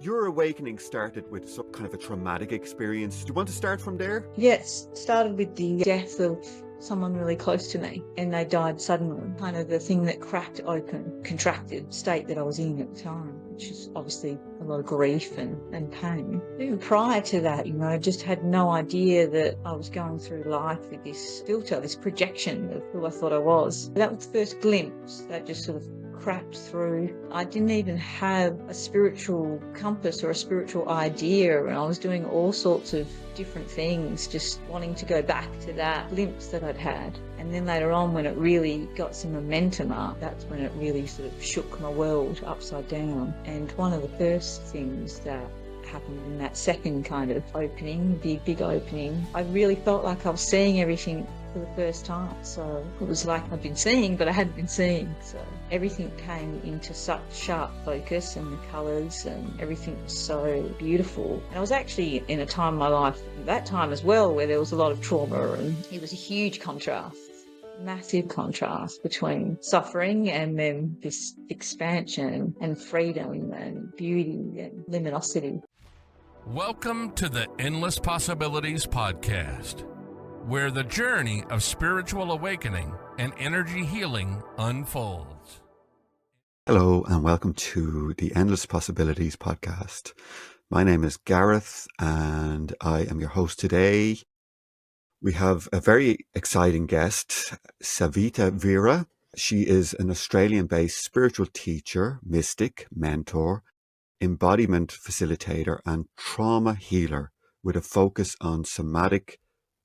Your awakening started with some kind of a traumatic experience. Do you want to start from there? Yes, started with the death of someone really close to me, and they died suddenly. Kind of the thing that cracked open, contracted state that I was in at the time, which is obviously a lot of grief and pain. Even prior to that, I just had no idea that I was going through life with this filter, this projection of who I thought I was. That was the first glimpse that just sort of cracked through. I didn't even have a spiritual compass or a spiritual idea, and I was doing all sorts of different things, just wanting to go back to that glimpse that I'd had. And then later on, when it really got some momentum up, that's when it really sort of shook my world upside down. And one of the first things that happened in that second kind of opening, big opening, I really felt like I was seeing everything for the first time. So it was like I'd been seeing, but I hadn't been seeing. So everything came into such sharp focus, and the colours and everything was so beautiful. And I was actually in a time in my life at that time as well where there was a lot of trauma, and it was a huge contrast. Massive contrast between suffering and then this expansion and freedom and beauty and luminosity. Welcome to the Endless Possibilities Podcast, where the journey of spiritual awakening and energy healing unfolds. Hello, and welcome to the Endless Possibilities Podcast. My name is Gareth, and I am your host today. We have a very exciting guest, Savita Veera. She is an Australian-based spiritual teacher, mystic, mentor, embodiment facilitator, and trauma healer with a focus on somatic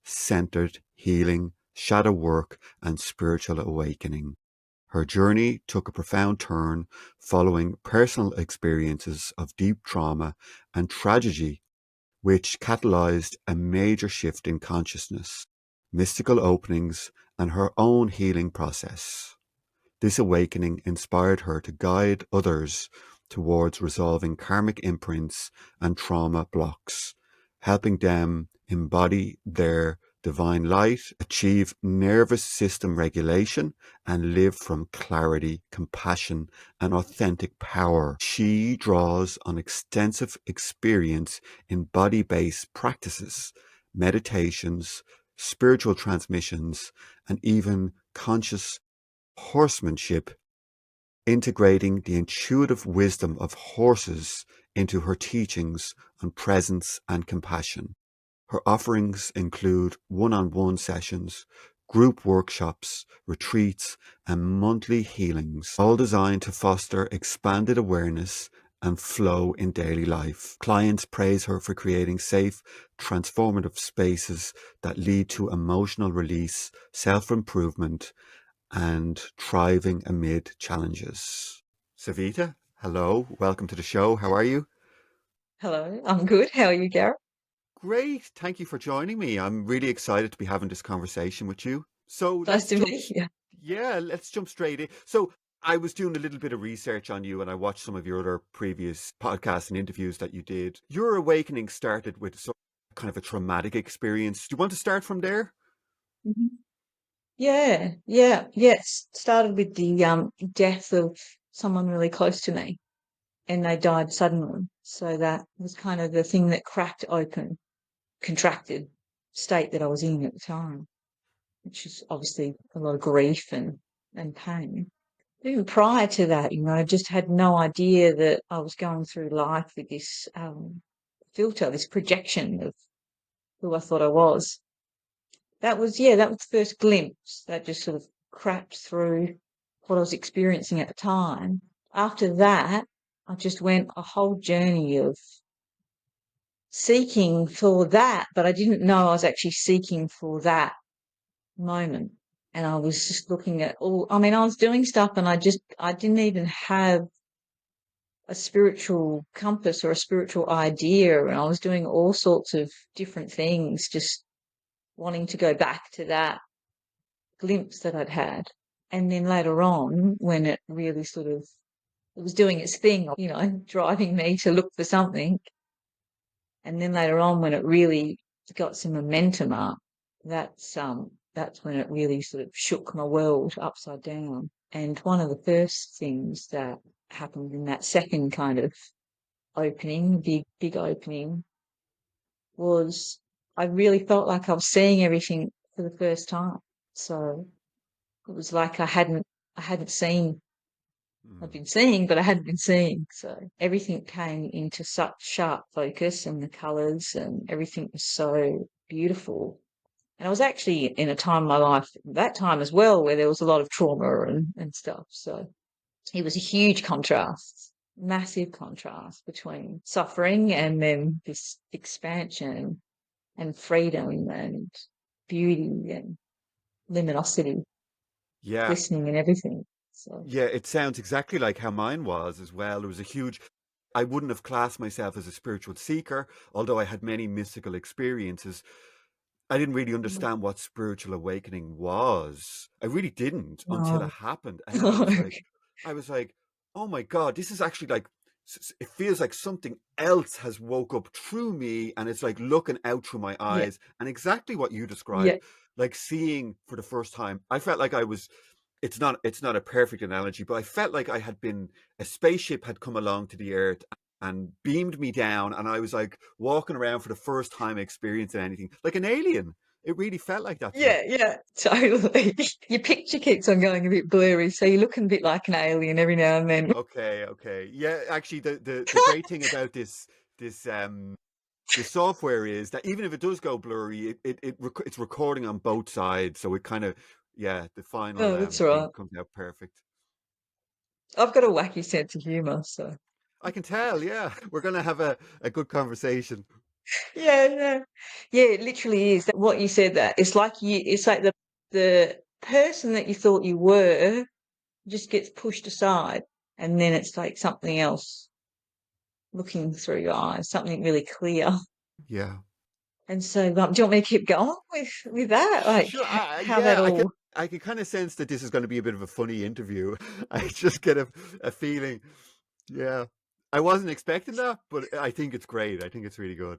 centered healing, shadow work, and spiritual awakening. Her journey took a profound turn following personal experiences of deep trauma and tragedy, which catalyzed a major shift in consciousness, mystical openings, and her own healing process. This awakening inspired her to guide others towards resolving karmic imprints and trauma blocks, helping them embody their divine light, achieve nervous system regulation, and live from clarity, compassion, and authentic power. She draws on extensive experience in body-based practices, meditations, spiritual transmissions, and even conscious horsemanship, integrating the intuitive wisdom of horses into her teachings on presence and compassion. Her offerings include one-on-one sessions, group workshops, retreats, and monthly healings, all designed to foster expanded awareness and flow in daily life. Clients praise her for creating safe, transformative spaces that lead to emotional release, self-improvement, and thriving amid challenges. Savita, hello, welcome to the show. How are you? Hello, I'm good. How are you, Gareth? Great. Thank you for joining me. I'm really excited to be having this conversation with you. So Nice to meet you. let's jump straight in. So I was doing a little bit of research on you, and I watched some of your other previous podcasts and interviews that you did. Your awakening started with some kind of a traumatic experience. Do you want to start from there? Mhm. Yes. Started with the death of someone really close to me, and they died suddenly. So that was kind of the thing that cracked open, contracted state that I was in at the time, which is obviously a lot of grief and pain. Even prior to that, I just had no idea that I was going through life with this filter, this projection of who I thought I was. That was the first glimpse that just sort of cracked through what I was experiencing at the time. After that, I just went a whole journey of seeking for that, but I didn't know I was actually seeking for that moment. And I was just looking at I was doing stuff, and I didn't even have a spiritual compass or a spiritual idea. And I was doing all sorts of different things, just wanting to go back to that glimpse that I'd had. And then later on, when it really it was doing its thing, driving me to look for something. And then later on, when it really got some momentum up, that's when it really sort of shook my world upside down. And one of the first things that happened in that second kind of opening, big opening, was I really felt like I was seeing everything for the first time. So it was like I hadn't seen. I'd been seeing, but I hadn't been seeing. So everything came into such sharp focus, and the colours and everything was so beautiful. And I was actually in a time in my life, that time as well, where there was a lot of trauma and stuff. So it was a huge contrast, massive contrast between suffering and then this expansion and freedom and beauty and luminosity, Yeah. glistening and everything. So, Yeah, it sounds exactly like how mine was as well. There was a huge, I wouldn't have classed myself as a spiritual seeker, although I had many mystical experiences. I didn't really understand what spiritual awakening was. I really didn't until it no, happened. And then no, I was like, oh my God, this is actually like, it feels like something else has woke up through me and it's like looking out through my yeah, eyes. And exactly what you yeah, described, like seeing for the first time, I felt like I was, it's not a perfect analogy, but I felt like I had been, a spaceship had come along to the earth and beamed me down, and I was like walking around for the first time experiencing anything like an alien. It really felt like that to me. yeah, totally. Your picture keeps on going a bit blurry, so you're looking a bit like an alien every now and then. Okay, okay. Yeah, actually the great thing about this software is that even if it does go blurry, it's recording on both sides, so it kind of, yeah, the final No, that's all right. thing comes out perfect. I've got a wacky sense of humour, so I can tell, yeah. We're gonna have a good conversation. yeah. Yeah, it literally is. What you said, that it's like the person that you thought you were just gets pushed aside, and then it's like something else looking through your eyes, something really clear. Yeah. And so, do you want me to keep going with that? Like Sure. how that Yeah, all? I can kind of sense that this is going to be a bit of a funny interview. I just get a feeling. Yeah. I wasn't expecting that, but I think it's great. I think it's really good.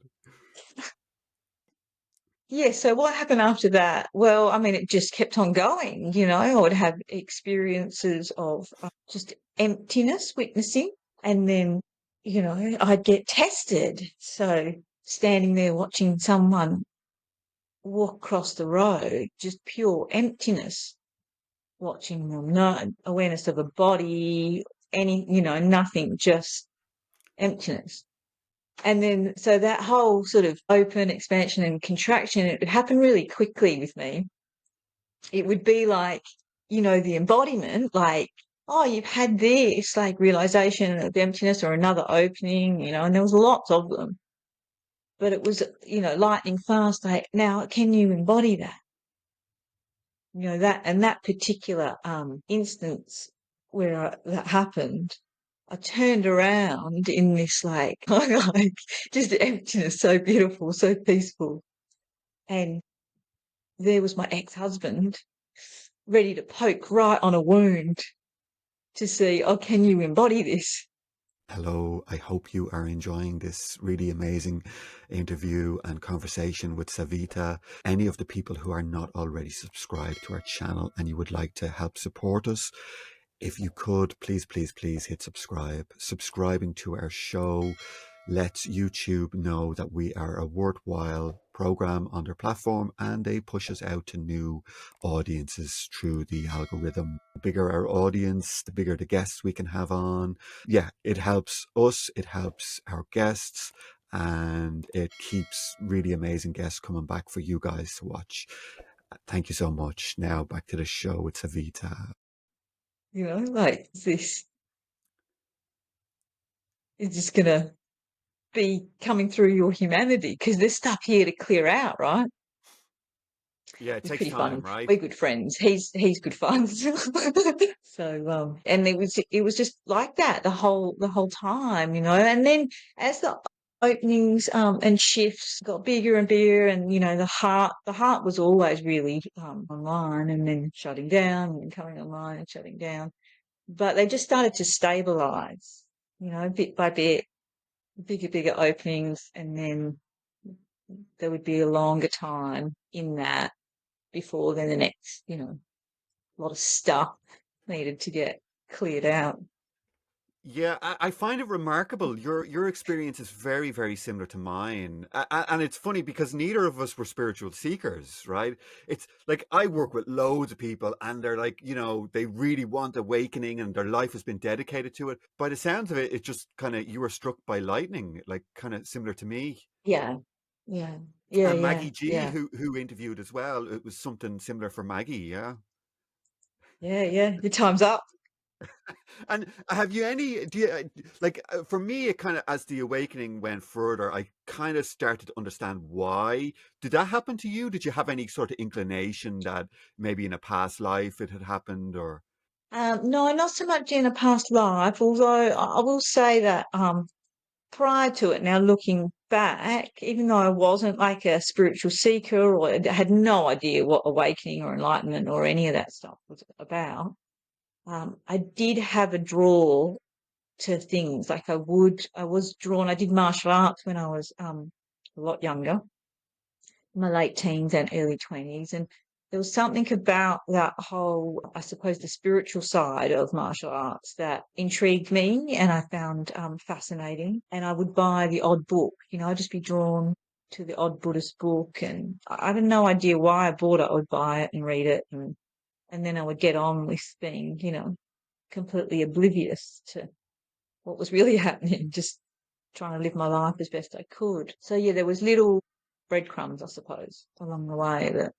Yeah. So what happened after that? Well, I mean, it just kept on going. I would have experiences of just emptiness, witnessing, and then I'd get tested. So standing there watching someone walk across the road, just pure emptiness, watching them, no awareness of a body, nothing, just emptiness. And then, so that whole sort of open expansion and contraction, it would happen really quickly with me. It would be like, the embodiment, like, oh, you've had this, like realization of emptiness or another opening, and there was lots of them. But it was, lightning fast, like, now can you embody that? That particular instance where that happened, I turned around in this like, like just emptiness, so beautiful, so peaceful. And there was my ex-husband ready to poke right on a wound to see, oh, can you embody this? Hello, I hope you are enjoying this really amazing interview and conversation with Savita. Any of the people who are not already subscribed to our channel and you would like to help support us, if you could, please hit subscribe. Subscribing to our show lets YouTube know that we are a worthwhile program on their platform, and they push us out to new audiences through the algorithm. The bigger our audience, the bigger the guests we can have on. Yeah, it helps us, it helps our guests, and it keeps really amazing guests coming back for you guys to watch. Thank you so much. Now back to the show with Savita. Like this is just gonna be coming through your humanity because there's stuff here to clear out, right? Yeah, it It's takes pretty time, fun. right? We're good friends. He's good fun. So and it was just like that the whole time, and then as the openings and shifts got bigger and bigger, and the heart was always really online, and then shutting down and coming online and shutting down, but they just started to stabilize, bit by bit, bigger openings, and then there would be a longer time in that before then the next, a lot of stuff needed to get cleared out. Yeah, I find it remarkable. Your experience is very, very similar to mine, and it's funny because neither of us were spiritual seekers, right? It's like I work with loads of people, and they're like, they really want awakening, and their life has been dedicated to it. By the sounds of it, it just kind of you were struck by lightning, like kind of similar to me. Yeah, yeah, yeah, And yeah, Maggie G, yeah, who interviewed as well, it was something similar for Maggie, yeah. yeah, yeah. Your time's up. And have you any, do you, like, for me, it kind of, as the awakening went further, I kind of started to understand why. Did that happen to you? Did you have any sort of inclination that maybe in a past life it had happened or? No, not so much in a past life, although I will say that prior to it, now looking back, even though I wasn't like a spiritual seeker or had no idea what awakening or enlightenment or any of that stuff was about, I did have a draw to things. Like I was drawn. I did martial arts when I was a lot younger, my late teens and early 20s. And there was something about that whole, I suppose, the spiritual side of martial arts that intrigued me and I found fascinating. And I would buy the odd book, I'd just be drawn to the odd Buddhist book. And I had no idea why I bought it. I would buy it and read it. And then I would get on with being, completely oblivious to what was really happening, just trying to live my life as best I could. So yeah, there was little breadcrumbs, I suppose, along the way that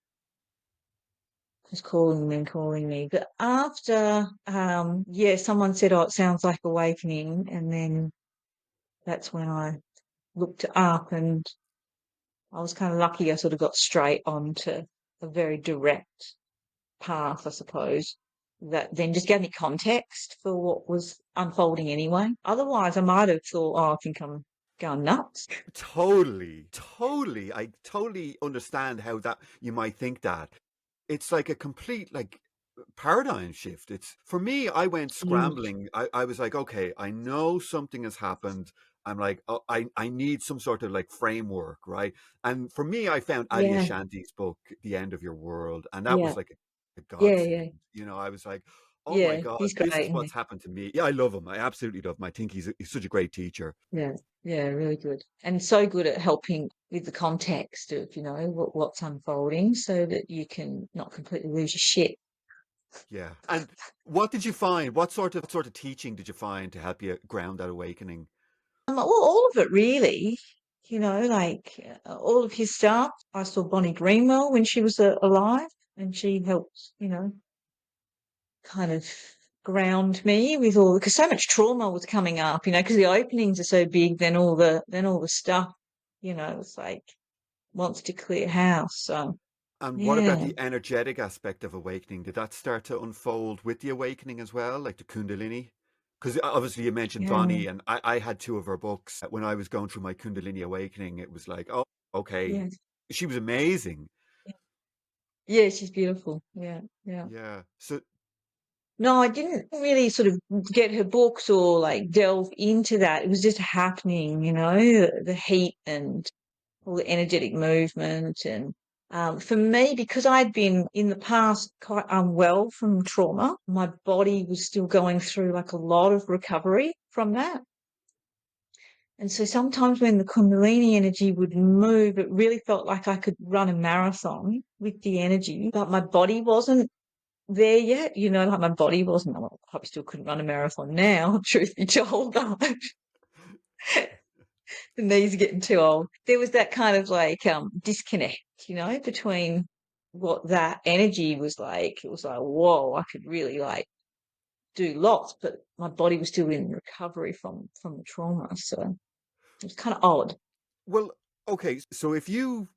was calling me and calling me. But after, yeah, someone said, "Oh, it sounds like awakening," and then that's when I looked it up, and I was kind of lucky. I sort of got straight onto a very direct path, I suppose, that then just gave me context for what was unfolding anyway. Otherwise, I might have thought, "Oh, I think I'm going nuts." Totally, totally. I totally understand how that you might think that. It's like a complete like paradigm shift. It's for me, I went Huge. scrambling. I was like, okay, I know something has happened. I'm like, oh, I need some sort of like framework, right? And for me, I found Ali Yeah, Ashanti's book, The End of Your World, and that yeah, was like a yeah, yeah, godsend. I was like, oh my yeah. God, He's this great, is isn't he? what's happened to me. Yeah, I love him. I absolutely love him. I think he's such a great teacher. Yeah, yeah, really good. And so good at helping with the context of, what's unfolding so that you can not completely lose your shit. Yeah. And what did you find? What sort of teaching did you find to help you ground that awakening? Well, all of it really, like all of his stuff. I saw Bonnie Greenwell when she was alive and she helped, kind of ground me with all, because so much trauma was coming up, because the openings are so big, then all the stuff, it's like wants to clear house. So And what about yeah, the energetic aspect of awakening? Did that start to unfold with the awakening as well, like the Kundalini? Because obviously you mentioned yeah, Bonnie, and I had two of her books. When I was going through my Kundalini awakening, it was like, oh, okay. yeah, She was amazing. yeah, yeah, she's beautiful. Yeah, yeah. Yeah. So No, I didn't really sort of get her books or like delve into that. It was just happening, the heat and all the energetic movement. And for me, because I'd been in the past quite unwell from trauma, my body was still going through like a lot of recovery from that. And so sometimes when the Kundalini energy would move, it really felt like I could run a marathon with the energy, but my body wasn't there yet. Like my body wasn't, I probably still couldn't run a marathon now, truth be told, but the knees are getting too old. There was that kind of like disconnect, between what that energy was like. It was like, whoa, I could really like do lots, but my body was still in recovery from the trauma. So it was kind of odd. well, okay. So if you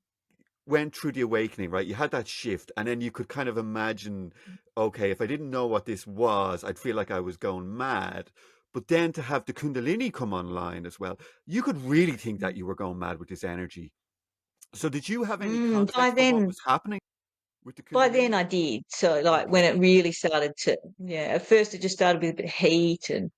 went through the awakening, right? You had that shift, and then you could kind of imagine, okay, if I didn't know what this was, I'd feel like I was going mad. But then to have the Kundalini come online as well, you could really think that you were going mad with this energy. So did you have any Mm, by context for what then, was happening with the by then Kundalini? I did. So like when Okay. it really started to, yeah, at first it just started with a bit of heat and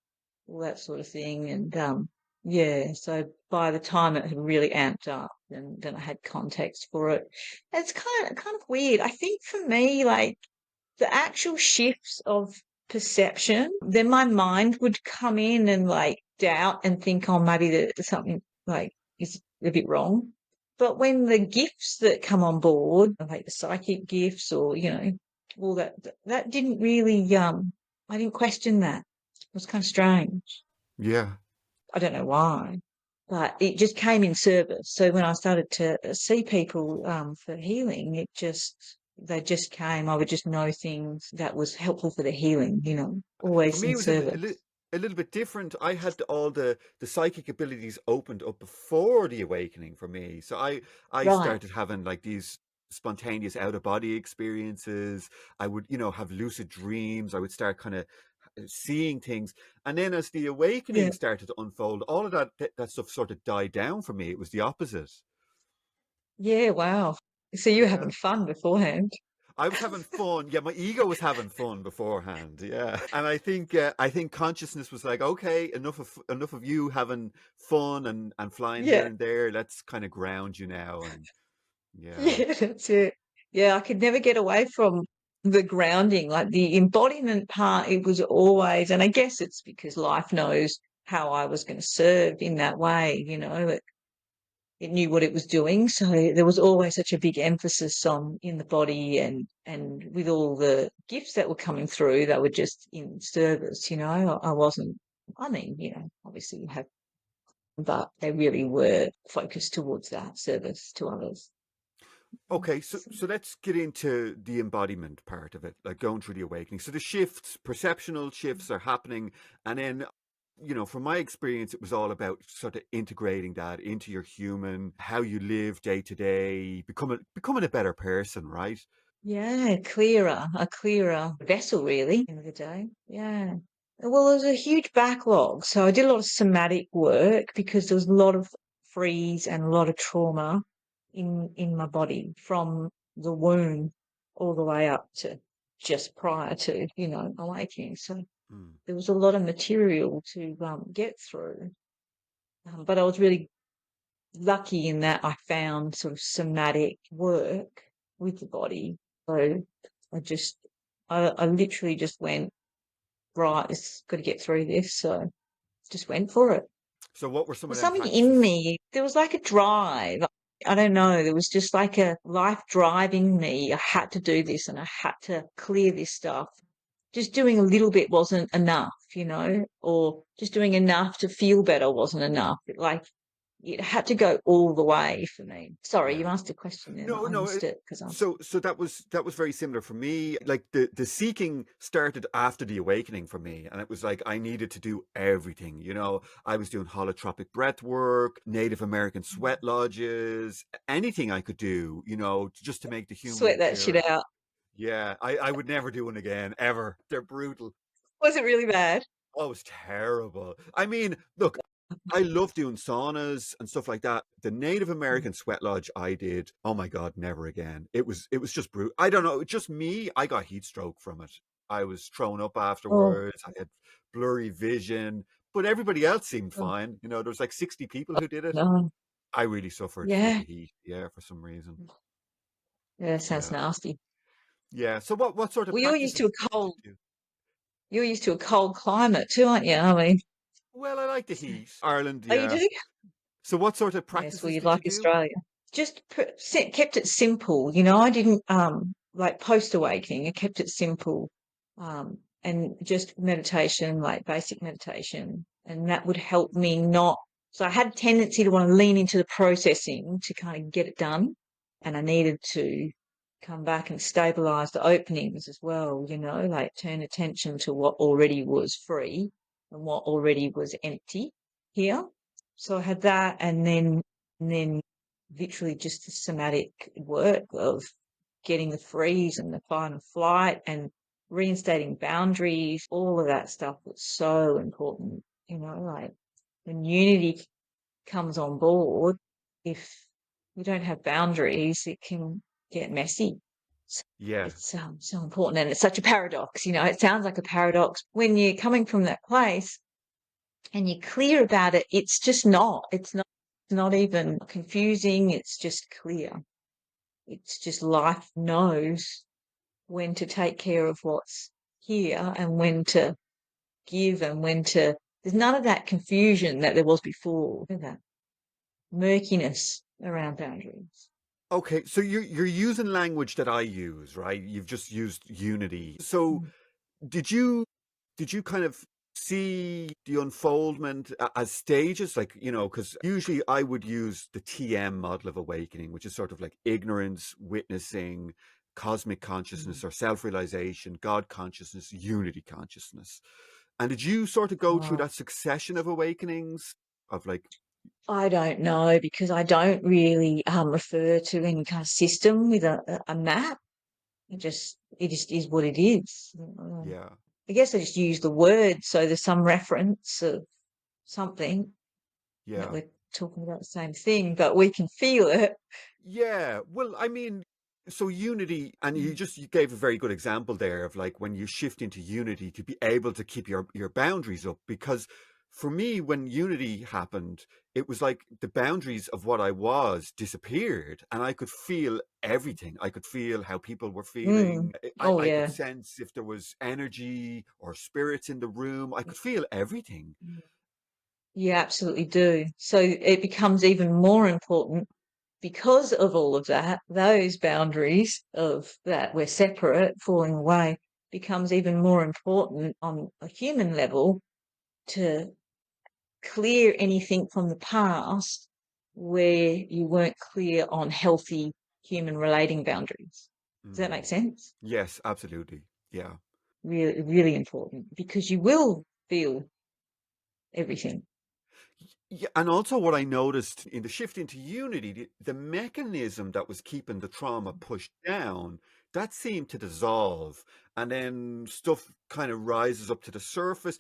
all that sort of thing. And yeah, so by the time it had really amped up, then I had context for it. It's kind of weird. I think for me, like the actual shifts of perception, then my mind would come in and like doubt and think, oh, maybe there's something like is a bit wrong. But when the gifts that come on board, like the psychic gifts or, all that didn't really, I didn't question that. It was kind of strange. Yeah. I don't know why, but it just came in service. So when I started to see people for healing, they just came. I would just know things that was helpful for the healing, For always me, in it was service. a little bit different. I had all the psychic abilities opened up before the awakening for me. So I Right. started having like these spontaneous out of body experiences. I would, have lucid dreams. I would start kind of seeing things. And then as the Yeah. awakening started to unfold, all of that stuff sort of died down for me. It was the opposite. Yeah. Wow. So you were Yeah. having fun beforehand. I was having fun. Yeah, my ego was having fun beforehand. Yeah, and I think consciousness was like, okay, enough of you having fun and flying here Yeah. and there. Let's kind of ground you now. And yeah, Yeah. That's it. Yeah. I could never get away from the grounding, like the embodiment part. It was always, and I guess it's because life knows how I was going to serve in that way, it knew what it was doing. So there was always such a big emphasis on in the body and with all the gifts that were coming through, that were just in service, I wasn't, obviously you have, but they really were focused towards that service to others. okay. So let's get into the embodiment part of it, like going through the awakening. So the shifts, perceptional shifts, are happening, and then. From my experience, it was all about sort of integrating that into your human, how you live day to day, becoming a better person, right? Yeah, a clearer vessel, really, at the end of the day. Yeah. Well, there was a huge backlog. So I did a lot of somatic work because there was a lot of freeze and a lot of trauma in my body from the womb all the way up to just prior to, awakening. So Mm. there was a lot of material to get through. But I was really lucky in that I found sort of somatic work with the body. So I just, I literally just went, right, it's got to get through this. So just went for it. So what were some of There's them something in practices? me. There was like a drive. I don't know. There was just like a life driving me. I had to do this and I had to clear this stuff. Just doing a little bit wasn't enough, or just doing enough to feel better wasn't enough. Like it had to go all the way for me. Sorry, you Yeah. asked a question then. No, I no. missed it because I was. So that was very similar for me. Like the seeking started after the awakening for me, and it was like I needed to do everything. I was doing holotropic breath work, Native American sweat lodges, anything I could do. Just to make the human Sweat that shit appear. out. Yeah, I would never do one again ever. They're brutal. Was it really bad? Oh, it was terrible. I mean, look, I love doing saunas and stuff like that. The Native American sweat lodge I did, oh my God, never again. It was just brutal. I don't know, just me. I got heat stroke from it. I was thrown up Oh, afterwards. I had blurry vision, but everybody else seemed oh fine. There was like 60 people who did it. no. I really suffered with Yeah. the heat, yeah, for some reason. Yeah, sounds Yeah. nasty. Yeah. So what sort of Well, you're used practices to a did cold, you do? you're used to a cold climate too, aren't you? I mean, Well, I like the heat. Ireland, oh, you yeah. do? So what sort of Yes, well, practices you'd did you like do? Australia. Just kept it simple. I didn't like post awakening. I kept it simple, and just meditation, like basic meditation, and that would help me not. So I had a tendency to want to lean into the processing to kind of get it done, and I needed to come back and stabilize the openings as well. Like turn attention to what already was free and what already was empty here. So I had that, and then literally just the somatic work of getting the freeze and the fight and flight and reinstating boundaries. All of that stuff was so important. Like when unity comes on board, if you don't have boundaries, it can get messy. So Yeah. it's so important, and it's such a paradox. It sounds like a paradox when you're coming from that place and you're clear about it. It's just not. It's not even confusing. It's just clear. It's just life knows when to take care of what's hear and when to give and when to. There's none of that confusion that there was before, that murkiness around boundaries. Okay, so you're using language that I use, right? You've just used unity. So Mm. did you kind of see the unfoldment as stages, like, because usually I would use the TM model of awakening, which is sort of like ignorance, witnessing, cosmic consciousness or self-realization, God consciousness, unity consciousness. And did you sort of go through Oh, that succession of awakenings of like, I don't know because I don't really refer to any kind of system with a map. It just is what it is. yeah, I guess I just use the word so there's some reference of something that yeah. we're talking about the same thing, but we can feel it. Yeah, well, I mean, so unity, and Mm. you gave a very good example there of like when you shift into unity to be able to keep your boundaries up. Because for me, when unity happened, it was like the boundaries of what I was disappeared, and I could feel everything. I could feel how people were Mm. feeling. Oh I could yeah. sense if there was energy or spirits in the room. I could feel everything. You absolutely do. So it becomes even more important because of all of that, those boundaries of that we're separate falling away becomes even more important on a human level to clear anything from the past where you weren't clear on healthy human relating boundaries. Does that make Mm. sense? Yes, absolutely. Yeah. Really, really important because you will feel everything. Yeah, and also what I noticed in the shift into unity, the mechanism that was keeping the trauma pushed down, that seemed to dissolve, and then stuff kind of rises up to the surface.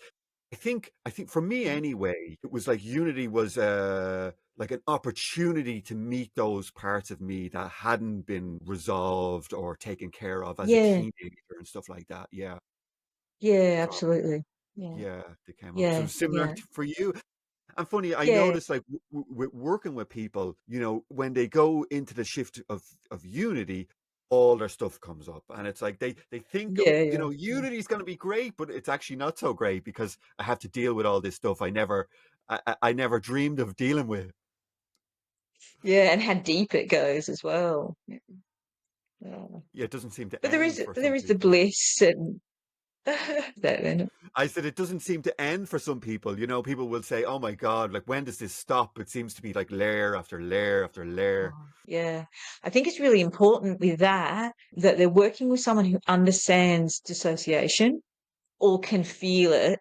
I think for me anyway, it was like unity was like an opportunity to meet those parts of me that hadn't been resolved or taken care of as a Yeah, teenager and stuff like that. Yeah. yeah, So absolutely. Yeah, yeah, they came up. So yeah, similar yeah, for you. And funny, I yeah, noticed like with working with people, when they go into the shift of unity, all their stuff comes up, and it's like they think, yeah, yeah, yeah. unity is going to be great, but it's actually not so great because I have to deal with all this stuff I never dreamed of dealing with. Yeah, and how deep it goes as well. Yeah. Yeah, it doesn't seem to But there end is for there some is the people. bliss and that then. I said it doesn't seem to end for some people. People will say, "Oh my God, like when does this stop?" It seems to be like layer after layer after layer. Oh, yeah. I think it's really important with that they're working with someone who understands dissociation or can feel it,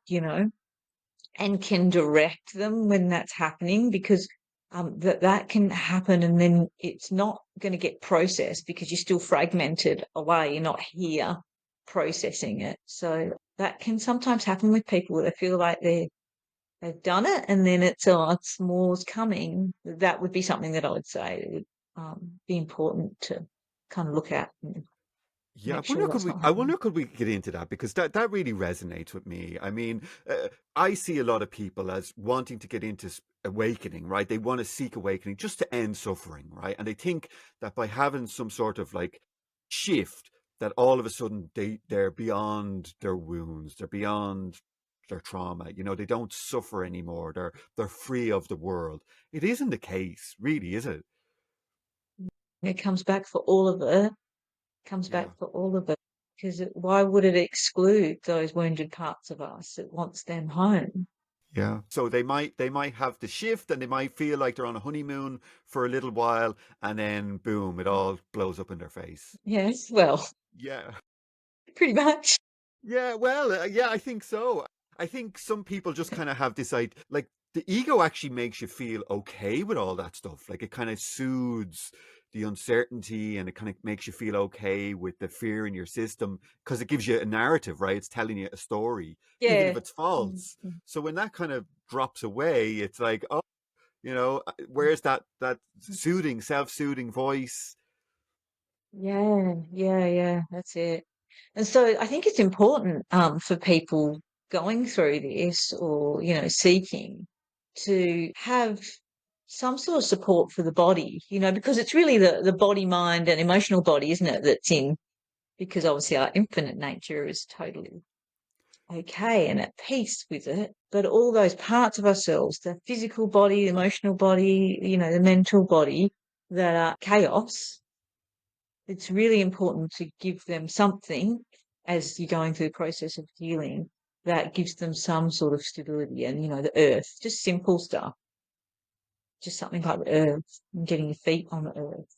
and can direct them when that's happening because that can happen and then it's not going to get processed because you're still fragmented away. You're not here processing it. So that can sometimes happen with people that feel like they've done it and then it's more's coming. That would be something that I would say would be important to kind of look at and Yeah, I make sure wonder that's not I happening. wonder could we get into that because that really resonates with me. I mean, I see a lot of people as wanting to get into awakening, right? They want to seek awakening just to end suffering, right? And they think that by having some sort of like shift, that all of a sudden they're beyond their wounds, they're beyond their trauma. They don't suffer anymore. They're free of the world. It isn't the case, really, is it? It comes back for all of it. Comes Yeah. back for all of it because why would it exclude those wounded parts of us? It wants them home. Yeah. So they might have the shift and they might feel like they're on a honeymoon for a little while and then boom, it all blows up in their face. Yes, well, Yeah. pretty much. Yeah, well, yeah, I think so. I think some people just kind of have this like the ego actually makes you feel okay with all that stuff. Like it kind of soothes the uncertainty and it kind of makes you feel okay with the fear in your system because it gives you a narrative, right? It's telling you a story, even if Yeah. it's false. So when that kind of drops away, it's like, oh, where's that soothing, self-soothing voice? Yeah, yeah, yeah, that's it. And so I think it's important for people going through this or, seeking to have some sort of support for the body, because it's really the body, mind and emotional body, isn't it, that's in because obviously our infinite nature is totally okay and at peace with it. But all those parts of ourselves, the physical body, the emotional body, the mental body, that are chaos, it's really important to give them something as you're going through the process of healing that gives them some sort of stability. And, the earth, just simple stuff, just something like the earth, and getting your feet on the earth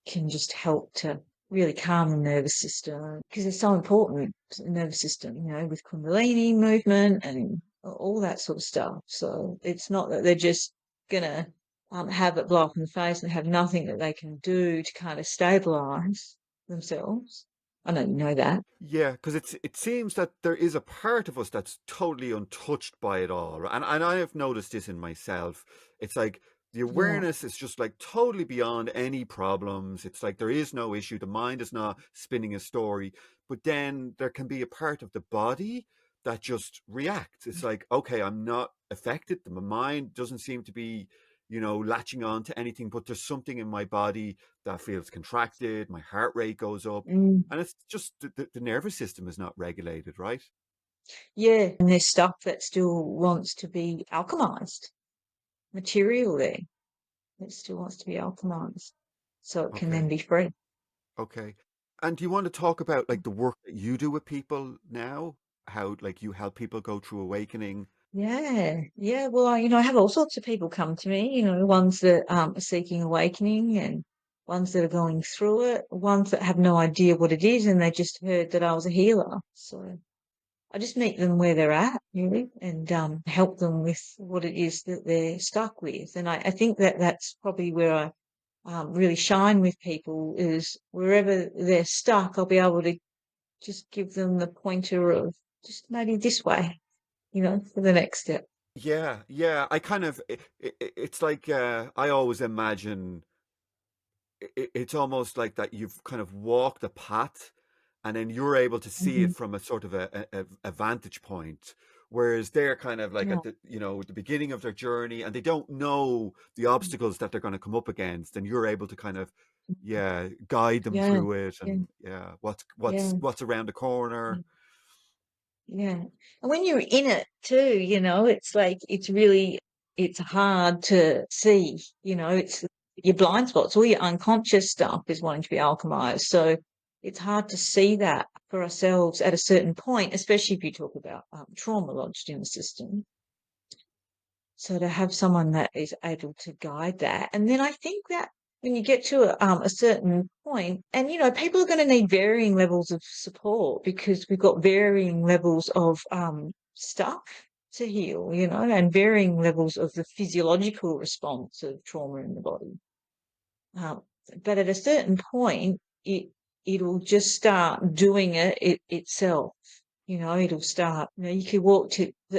can just help to really calm the nervous system, because it's so important, the nervous system, with Kundalini movement and all that sort of stuff. So it's not that they're just going to have it blow up in the face and have nothing that they can do to kind of stabilize themselves. I know you know that. Yeah, because it seems that there is a part of us that's totally untouched by it all, and I have noticed this in myself. It's like the Yeah. awareness is just like totally beyond any problems. It's like there is no issue. The mind is not spinning a story, but then there can be a part of the body that just reacts. It's like, okay, I'm not affected. My mind doesn't seem to be, latching on to anything, but there's something in my body that feels contracted. My heart rate goes up. Mm. And it's just the nervous system is not regulated, right? Yeah. And there's stuff that still wants to be alchemized, material there. It still wants to be alchemized so it can then Okay. be free. Okay. And do you want to talk about like the work that you do with people now? How like you help people go through awakening? Yeah, yeah. Well, I have all sorts of people come to me, ones that are seeking awakening and ones that are going through it, ones that have no idea what it is and they just heard that I was a healer. So I just meet them where they're at, really, and help them with what it is that they're stuck with. And I think that that's probably where I really shine with people, is wherever they're stuck, I'll be able to just give them the pointer of just maybe this way, for the next step. Yeah, yeah. I kind of it's like I always imagine it's almost like that you've kind of walked a path and then you're able to see it Hmm. from a sort of a vantage point, whereas they're kind of like Yeah. at the beginning of their journey and they don't know the obstacles that they're going to come up against, and you're able to kind of yeah guide them Yeah. through it, Yeah. and yeah Yeah. what's around the corner. Yeah. And when you're in it too, it's like it's hard to see, it's your blind spots, all your unconscious stuff is wanting to be alchemized. So it's hard to see that for ourselves at a certain point, especially if you talk about trauma lodged in the system. So to have someone that is able to guide that. And then I think that when you get to a certain point, and, people are going to need varying levels of support because we've got varying levels of stuff to heal, and varying levels of the physiological response of trauma in the body. Um, but at a certain point, it'll just start doing it itself. It'll start. You could walk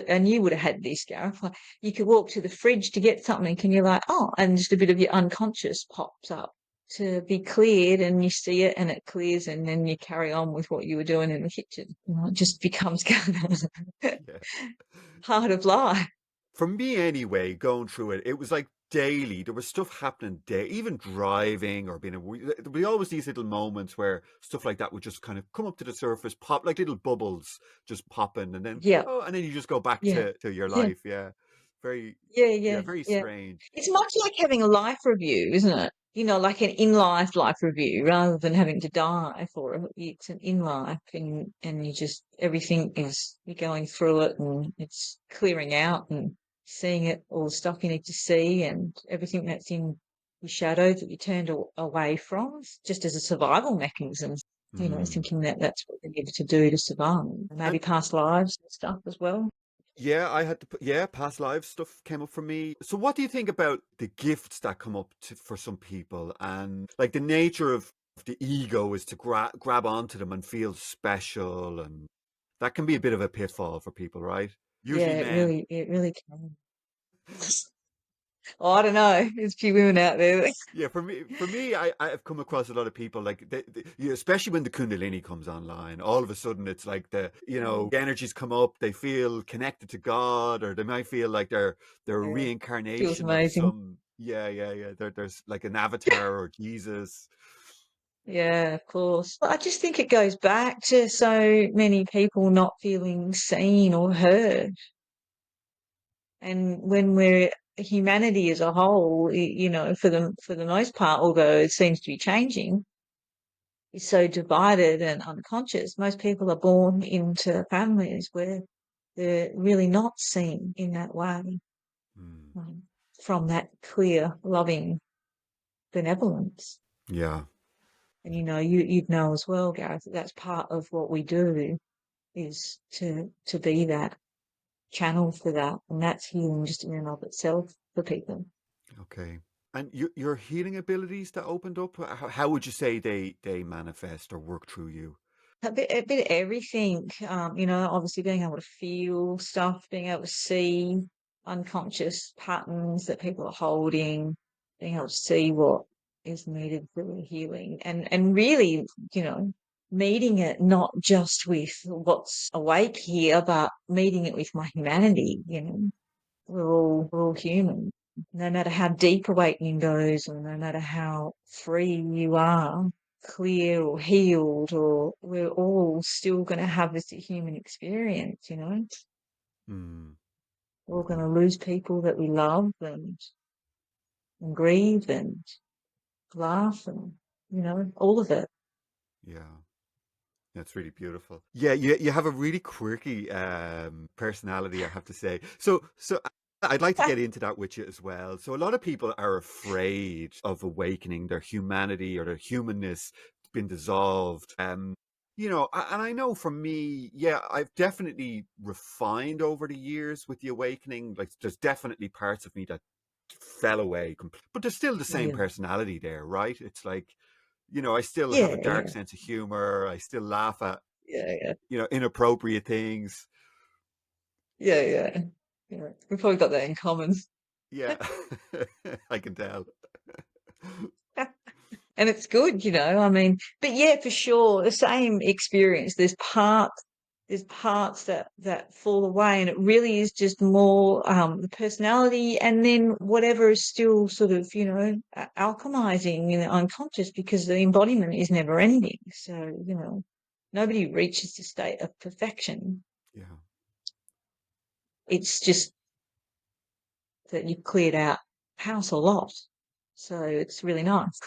and you would have had this, Gareth. Like, you could walk to the fridge to get something, and you're like, oh, and just a bit of your unconscious pops up to be cleared, and you see it, and it clears, and then you carry on with what you were doing in the kitchen. It just becomes kind of Yeah. part of life. For me anyway, going through it, it was like daily. There was stuff happening day, even driving or being there'd be always these little moments where stuff like that would just kind of come up to the surface, pop like little bubbles just popping, and then Yeah, and then you just go back yeah, to your yeah. life. Yeah. Very Yeah, yeah, yeah, very yeah. strange. It's much like having a life review, isn't it? Like an in-life review rather than having to die for it. It's an in-life, and you just, everything is, you're going through it and it's clearing out and seeing it, all the stuff you need to see and everything that's in your shadow that you turned away from, just as a survival mechanism, Mm. thinking that that's what you needed to do to survive. And Maybe past lives and stuff as well. yeah, I had to put, yeah, past life stuff came up for me. So what do you think about the gifts that come up for some people, and like the nature of the ego is to grab onto them and feel special, and that can be a bit of a pitfall for people, right? Usually Yeah, men. it really can. Oh, I don't know. There's a few women out there. Yeah, for me, I've come across a lot of people like especially when the Kundalini comes online. All of a sudden, it's like the energies come up. They feel connected to God, or they might feel like they're a Yeah, feels reincarnation of amazing. some. Yeah, yeah, yeah. There's like an avatar or Jesus. Yeah, of course. I just think it goes back to so many people not feeling seen or heard. And when we're humanity as a whole, for the most part, although it seems to be changing, is so divided and unconscious. Most people are born into families where they're really not seen in that way, Mm. from that clear, loving benevolence. Yeah. And you'd know as well, Gareth, that that's part of what we do is to be that channel for that, and that's healing just in and of itself for people. Okay. And your healing abilities that opened up, how would you say they manifest or work through you? A bit of everything, obviously being able to feel stuff, being able to see unconscious patterns that people are holding, being able to see what is needed for the healing, and really, meeting it not just with what's awake here, but meeting it with my humanity. We're all human. No matter how deep awakening goes, or no matter how free you are, clear or healed, or we're all still going to have this human experience. Mm. We're all going to lose people that we love, and grieve and laugh, and all of it. Yeah. That's really beautiful. Yeah, you have a really quirky personality, I have to say. So I'd like to get into that with you as well. So a lot of people are afraid of awakening their humanity or their humanness been dissolved. And I know for me, yeah, I've definitely refined over the years with the awakening. Like there's definitely parts of me that fell away, but there's still the same Yeah, personality there, right? It's like, I still have a yeah, dark yeah, sense of humor. I still laugh at, yeah, yeah, inappropriate things. yeah, yeah. Yeah. We've probably got that in common. Yeah, I can tell. And it's good, I mean, but yeah, for sure, the same experience. There's parts that fall away, and it really is just more the personality, and then whatever is still sort of, alchemizing in the unconscious, because the embodiment is never ending. So, nobody reaches the state of perfection. Yeah. It's just that you've cleared out house a lot. So it's really nice.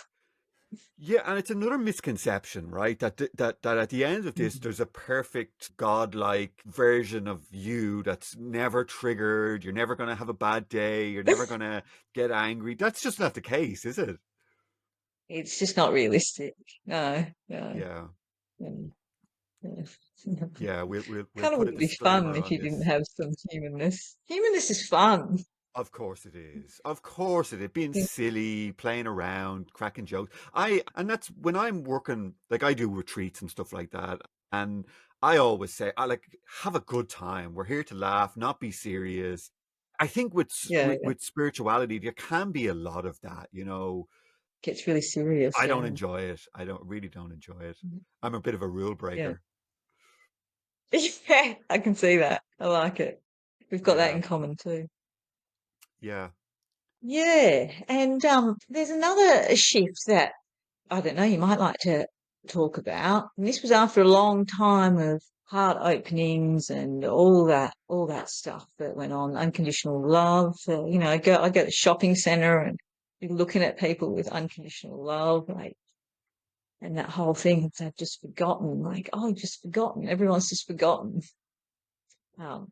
Yeah, and it's another misconception, right? That at the end of this, there's a perfect godlike version of you that's never triggered. You're never going to have a bad day. You're never going to get angry. That's just not the case, is it? It's just not realistic. No, no. Yeah, Mm, yeah. yeah. We'll Kind of put a wouldn't be fun disclaimer if on you didn't this. have some humanness. Humanness is fun. Of course it is. Of course it is. Being Yeah, silly, playing around, cracking jokes. And that's when I'm working, like I do retreats and stuff like that. And I always say, I like have a good time. We're here to laugh, not be serious. I think yeah. with spirituality, there can be a lot of that. Gets really serious. I don't Yeah. enjoy it. I don't really don't enjoy it. Mhm. I'm a bit of a rule Yeah. breaker. Yeah, I can see that. I like it. We've got that Yeah, in common too. yeah. Yeah. And there's another shift that I don't know, you might like to talk about. And this was after a long time of heart openings and all that stuff that went on, unconditional love. I go to the shopping centre and be looking at people with unconditional love, like, and that whole thing they've just forgotten, like, oh, just forgotten. Everyone's just forgotten. Um,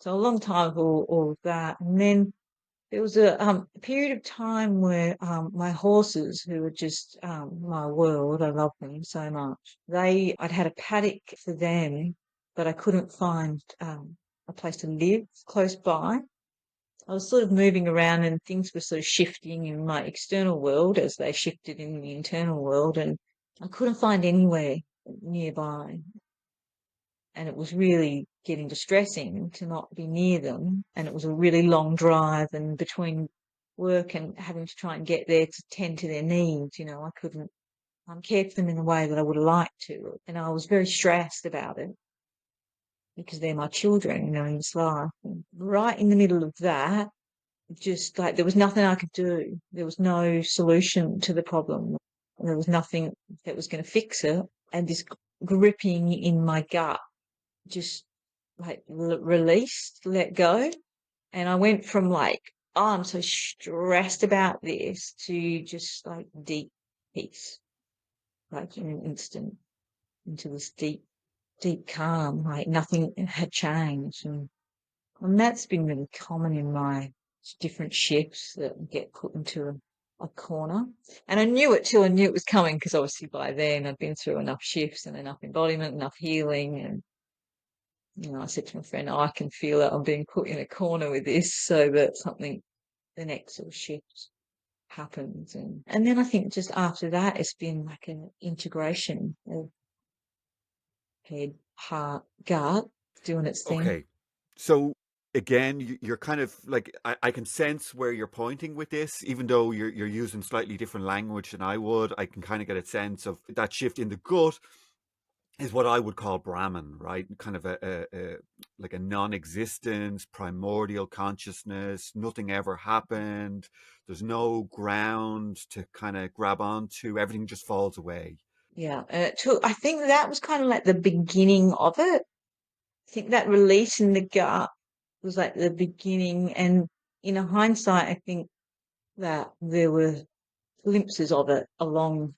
so a long time of all of that. And then there was a period of time where my horses, who were just my world, I love them so much. I'd had a paddock for them, but I couldn't find a place to live close by. I was sort of moving around, and things were sort of shifting in my external world as they shifted in the internal world, and I couldn't find anywhere nearby. And it was really getting distressing to not be near them. And it was a really long drive, and between work and having to try and get there to tend to their needs, I couldn't care for them in the way that I would have liked to. And I was very stressed about it because they're my children, in this life. And right in the middle of that, just like there was nothing I could do. There was no solution to the problem. There was nothing that was going to fix it, and this gripping in my gut just like released, let go. And I went from like, oh, I'm so stressed about this, to just like deep peace, like in an instant, into this deep, deep calm, like nothing had changed. And that's been really common in my different shifts that get put into a corner. And I knew it till I knew it was coming, because obviously by then I'd been through enough shifts and enough embodiment, enough healing. And, I said to my friend, I can feel that I'm being put in a corner with this, so that something, the next sort of shift happens. And then I think just after that, it's been like an integration of head, heart, gut doing its thing. Okay. So again, you're kind of like I can sense where you're pointing with this, even though you're using slightly different language than I would. I can kind of get a sense of that shift in the gut is what I would call Brahman, right? Kind of a like a non-existence, primordial consciousness. Nothing ever happened. There's no ground to kind of grab onto. Everything just falls away. Yeah. I think that was kind of like the beginning of it. I think that release in the gut was like the beginning. And in hindsight, I think that there were glimpses of it along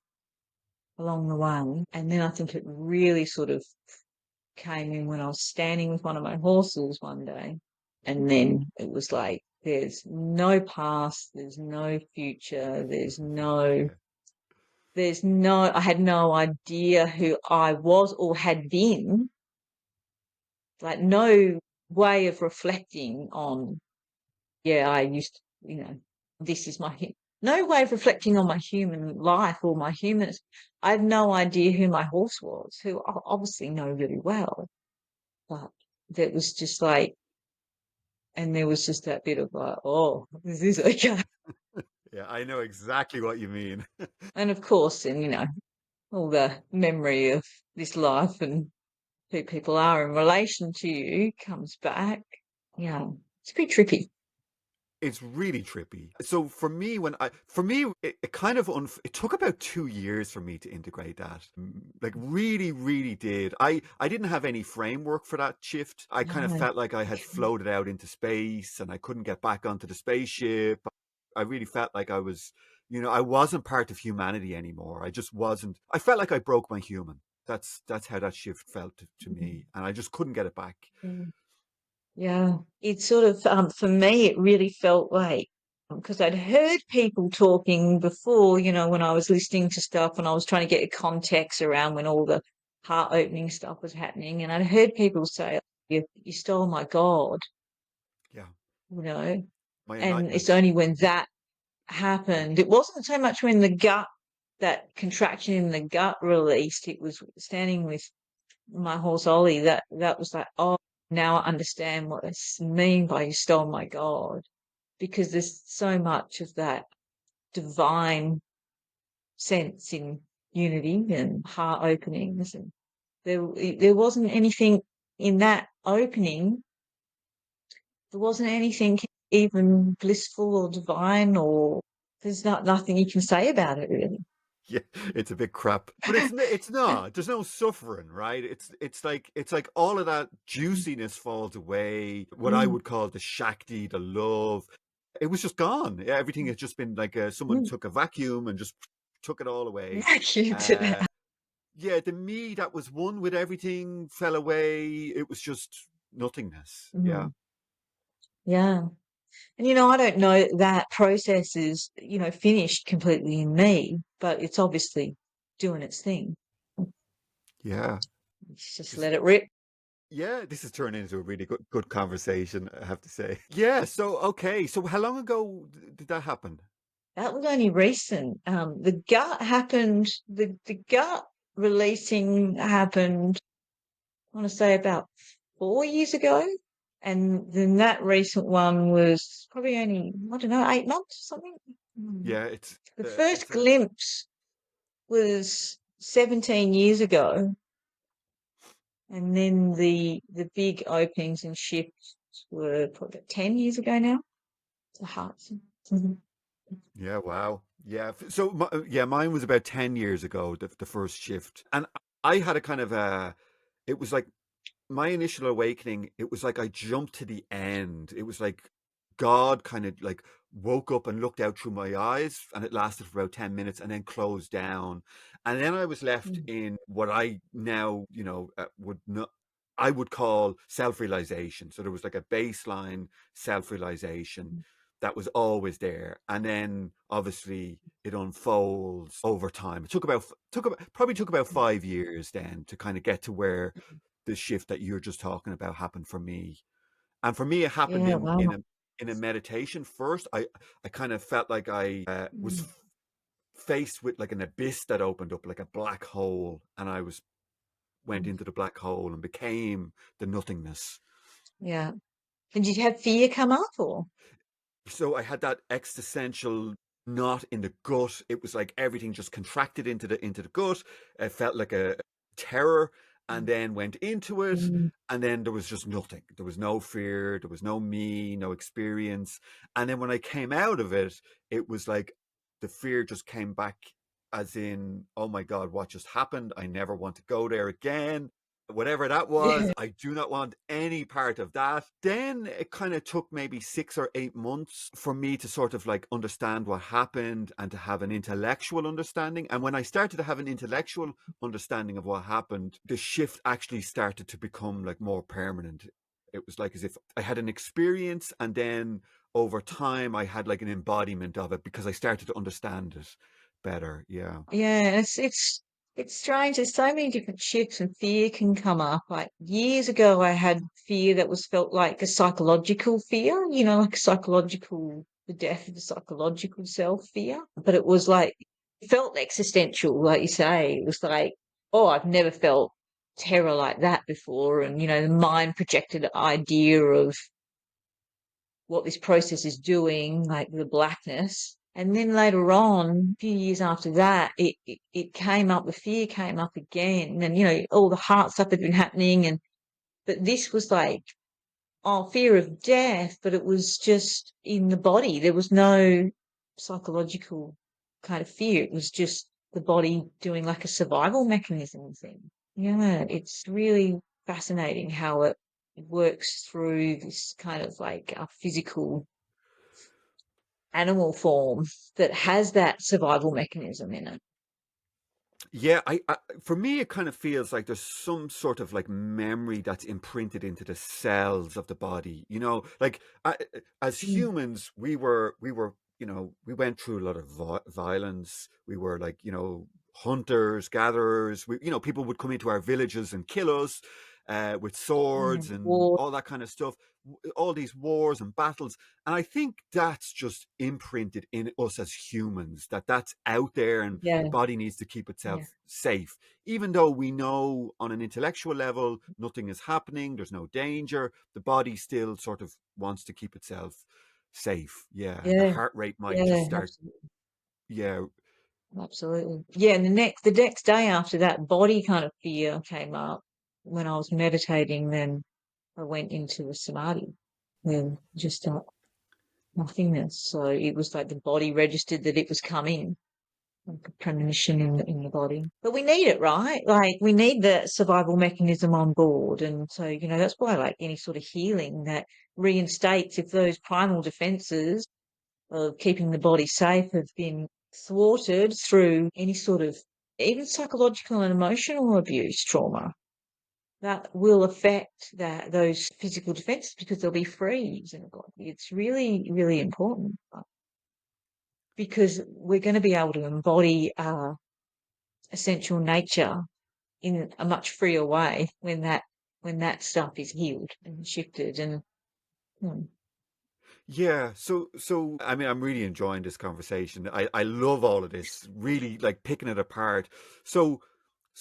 the way. And then I think it really sort of came in when I was standing with one of my horses one day. And then it was like, there's no past, there's no future, I had no idea who I was or had been, like no way of reflecting on, I used to, this is no way of reflecting on my human life or my humanness. I had no idea who my horse was, who I obviously know really well, but that was just like, and there was just that bit of like, oh, is this okay? Yeah, I know exactly what you mean. And of course, and all the memory of this life and who people are in relation to you comes back. Yeah, it's pretty trippy. It's really trippy. So for me, it kind of, it took about 2 years for me to integrate that. Like really, really did. I didn't have any framework for that shift. I kind of No. felt like I had floated out into space and I couldn't get back onto the spaceship. I really felt like I was, I wasn't part of humanity anymore. I just wasn't. I felt like I broke my human. That's how that shift felt to me, and I just couldn't get it back. Mm. Yeah, it sort of, for me, it really felt like, because I'd heard people talking before, when I was listening to stuff and I was trying to get a context around when all the heart opening stuff was happening. And I'd heard people say, you stole my God, Yeah, you know, my and it's enlightenment. only when that happened. It wasn't so much when that contraction in the gut released. It was standing with my horse Ollie. That was like, oh, now I understand what this mean by you stole my God, because there's so much of that divine sense in unity and heart openings, and there wasn't anything in that opening. There wasn't anything even blissful or divine, or there's nothing you can say about it really. Yeah, it's a bit crap, but it's not. There's no suffering, right? It's like all of that juiciness falls away. What I Mm, would call the shakti, the love, it was just gone. Yeah, everything has just been like someone mm. took a vacuum and just took it all away. Vacuum to Uh, that. yeah, the me that was one with everything fell away. It was just nothingness. Yeah. Mm, yeah. And, I don't know that process is, finished completely in me, but it's obviously doing its thing. Yeah. Just This, let it rip. yeah, this has turned into a really good conversation, I have to say. Yeah, so okay. So how long ago did that happen? That was only recent. The gut happened, the gut releasing happened, I want to say about 4 years ago. And then that recent one was probably only, I don't know, 8 months or something. Mm. Yeah, The it's first a glimpse was 17 years ago. And then the big openings and shifts were probably 10 years ago now. The hearts. Mhm. yeah, wow. Yeah. So, mine was about 10 years ago, the first shift. And I had a kind of it was like my initial awakening, it was like I jumped to the end. It was like God kind of like woke up and looked out through my eyes, and it lasted for about 10 minutes and then closed down. And then I was left Mm, in what I now, would not. I would call self-realization. So there was like a baseline self-realization mm, that was always there, and then obviously it unfolds over time. It probably took about mm, 5 years then to kind of get to where mm. the shift that you're just talking about happened for me. And for me, it happened Yeah, in wow. a meditation. First, I kind of felt like I was Mm, faced with like an abyss that opened up, like a black hole, and went mm. into the black hole and became the nothingness. Yeah. And did you have fear come up or? So I had that existential knot in the gut. It was like everything just contracted into the gut. It felt like a terror, and Mm, then went into it, mm. and then there was just nothing. There was no fear, there was no me, no experience. And then when I came out of it, it was like the fear just came back, as in, oh my God, what just happened? I never want to go there again. Whatever that was, Yeah. I do not want any part of that. Then it kind of took maybe 6 or 8 months for me to sort of like understand what happened and to have an intellectual understanding. And when I started to have an intellectual understanding of what happened, the shift actually started to become like more permanent. It was like as if I had an experience, and then over time I had like an embodiment of it because I started to understand it better. Yeah. Yeah, it's strange. There's so many different shifts and fear can come up. Like years ago, I had fear that was felt like a psychological fear, like psychological, the death of the psychological self fear. But it was like, it felt existential, like you say. It was like, oh, I've never felt terror like that before. And, the mind projected idea of what this process is doing, like the blackness. And then later on, a few years after that, it came up, the fear came up again. And, all the heart stuff had been happening. But this was like, oh, fear of death, but it was just in the body. There was no psychological kind of fear. It was just the body doing like a survival mechanism thing. Yeah, it's really fascinating how it works through this kind of like a physical animal form that has that survival mechanism in it. Yeah, for me, it kind of feels like there's some sort of like memory that's imprinted into the cells of the body. Like as Mm, humans, we went through a lot of violence. We were like, hunters, gatherers. People would come into our villages and kill us with yeah, swords and war, all that kind of stuff. All these wars and battles. And I think that's just imprinted in us as humans, that's out there, and yeah, the body needs to keep yeah, itself safe. Even though we know on an intellectual level nothing is happening, there's no danger, the body still sort of wants to keep itself safe. Yeah. The yeah, heart rate might just yeah, start. absolutely. Yeah. Absolutely. Yeah, and the next day after that body kind of fear came up when I was meditating, then I went into a samadhi and just nothingness. So it was like the body registered that it was coming, like a premonition in the body. But we need it, right? Like we need the survival mechanism on board. And so, that's why like any sort of healing that reinstates if those primal defenses of keeping the body safe have been thwarted through any sort of even psychological and emotional abuse trauma that will affect those physical defenses because they'll be freeze in the body. It's really, really important because we're going to be able to embody our essential nature in a much freer way when that stuff is healed and shifted and hmm, Yeah, so I mean, I'm really enjoying this conversation. I love all of this, really like picking it apart. So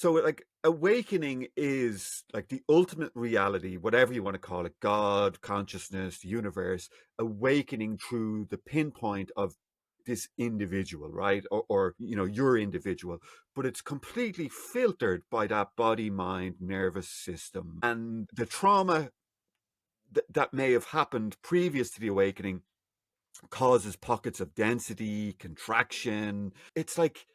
like awakening is like the ultimate reality, whatever you want to call it, God, consciousness, universe, awakening through the pinpoint of this individual, right? Or your individual, but it's completely filtered by that body, mind, nervous system, and the trauma that may have happened previous to the awakening causes pockets of density, contraction. It's like,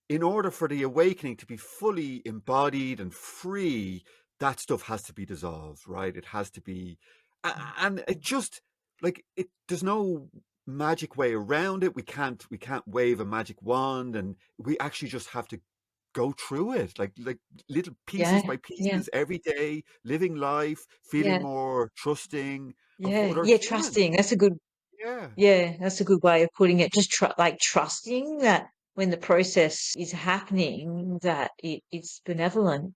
in order for the awakening to be fully embodied and free, that stuff has to be dissolved, right? It has to be, and it just like there's no magic way around it. We can't wave a magic wand, and we actually just have to go through it, like little pieces Yeah, by yeah, pieces every day, living life, feeling yeah, more trusting of yeah, other yeah. humans. Trusting. That's a good. Yeah. Yeah, that's a good way of putting it. Just like trusting that when the process is happening, that it's benevolent,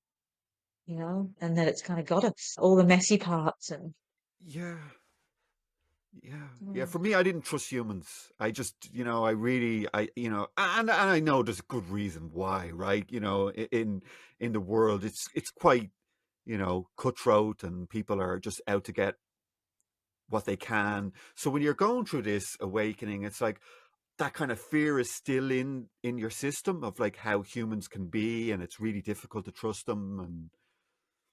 and that it's kind of got us all the messy parts and. Yeah. Yeah, yeah. Mm. For me, I didn't trust humans. I just, I really, and I know there's a good reason why, right? In the world, it's quite, cutthroat, and people are just out to get what they can. So when you're going through this awakening, it's like that kind of fear is still in your system of like how humans can be, and it's really difficult to trust them. And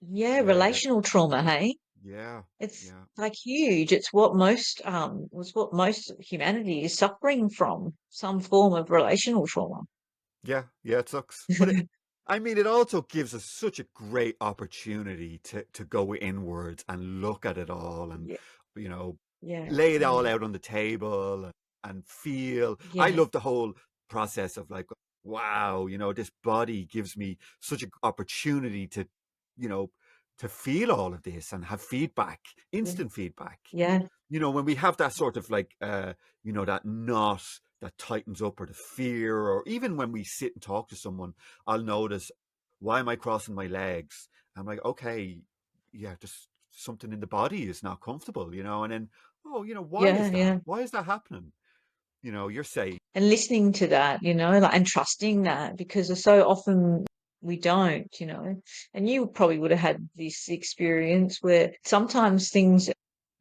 Yeah, yeah, relational trauma, hey? yeah, It's yeah. like huge. It's what most humanity is suffering from, some form of relational trauma. Yeah, yeah, it sucks. But I mean, it also gives us such a great opportunity to go inwards and look at it all, and Yeah, you know, yeah, lay it all yeah, out on the table, and feel. I yeah, love the whole process of like, wow, this body gives me such an opportunity you know, to feel all of this and have feedback, yeah, instant feedback. yeah, When we have that sort of like, that knot that tightens up, or the fear, or even when we sit and talk to someone, I'll notice, why am I crossing my legs? I'm like, okay, yeah, just something in the body is not comfortable, and then, oh, why yeah, is that? yeah. Why is that happening? You're saying, And listening to that, like, and trusting that, because so often we don't. And you probably would have had this experience where sometimes things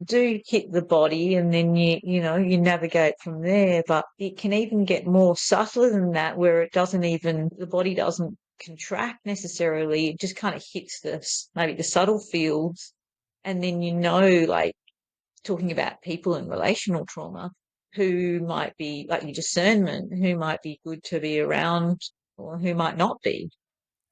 do hit the body and then you navigate from there, but it can even get more subtler than that, where the body doesn't contract necessarily. It just kind of hits maybe the subtle fields. And then, like, talking about people in relational trauma who might be like your discernment, who might be good to be around, or who might not be,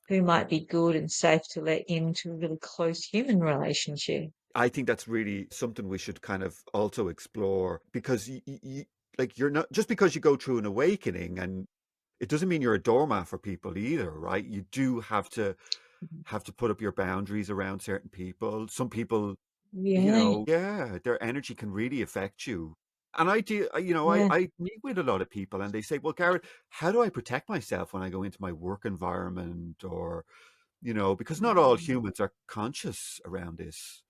who might be good and safe to let into a really close human relationship. I think that's really something we should kind of also explore, because like, you're not, just because you go through an awakening, and it doesn't mean you're a doormat for people either, right? You do have to put up your boundaries around certain people. Some people, Yeah, yeah, their energy can really affect you. And I do, yeah, I meet with a lot of people, and they say, well, Gareth, how do I protect myself when I go into my work environment? Or, because not all humans are conscious around this.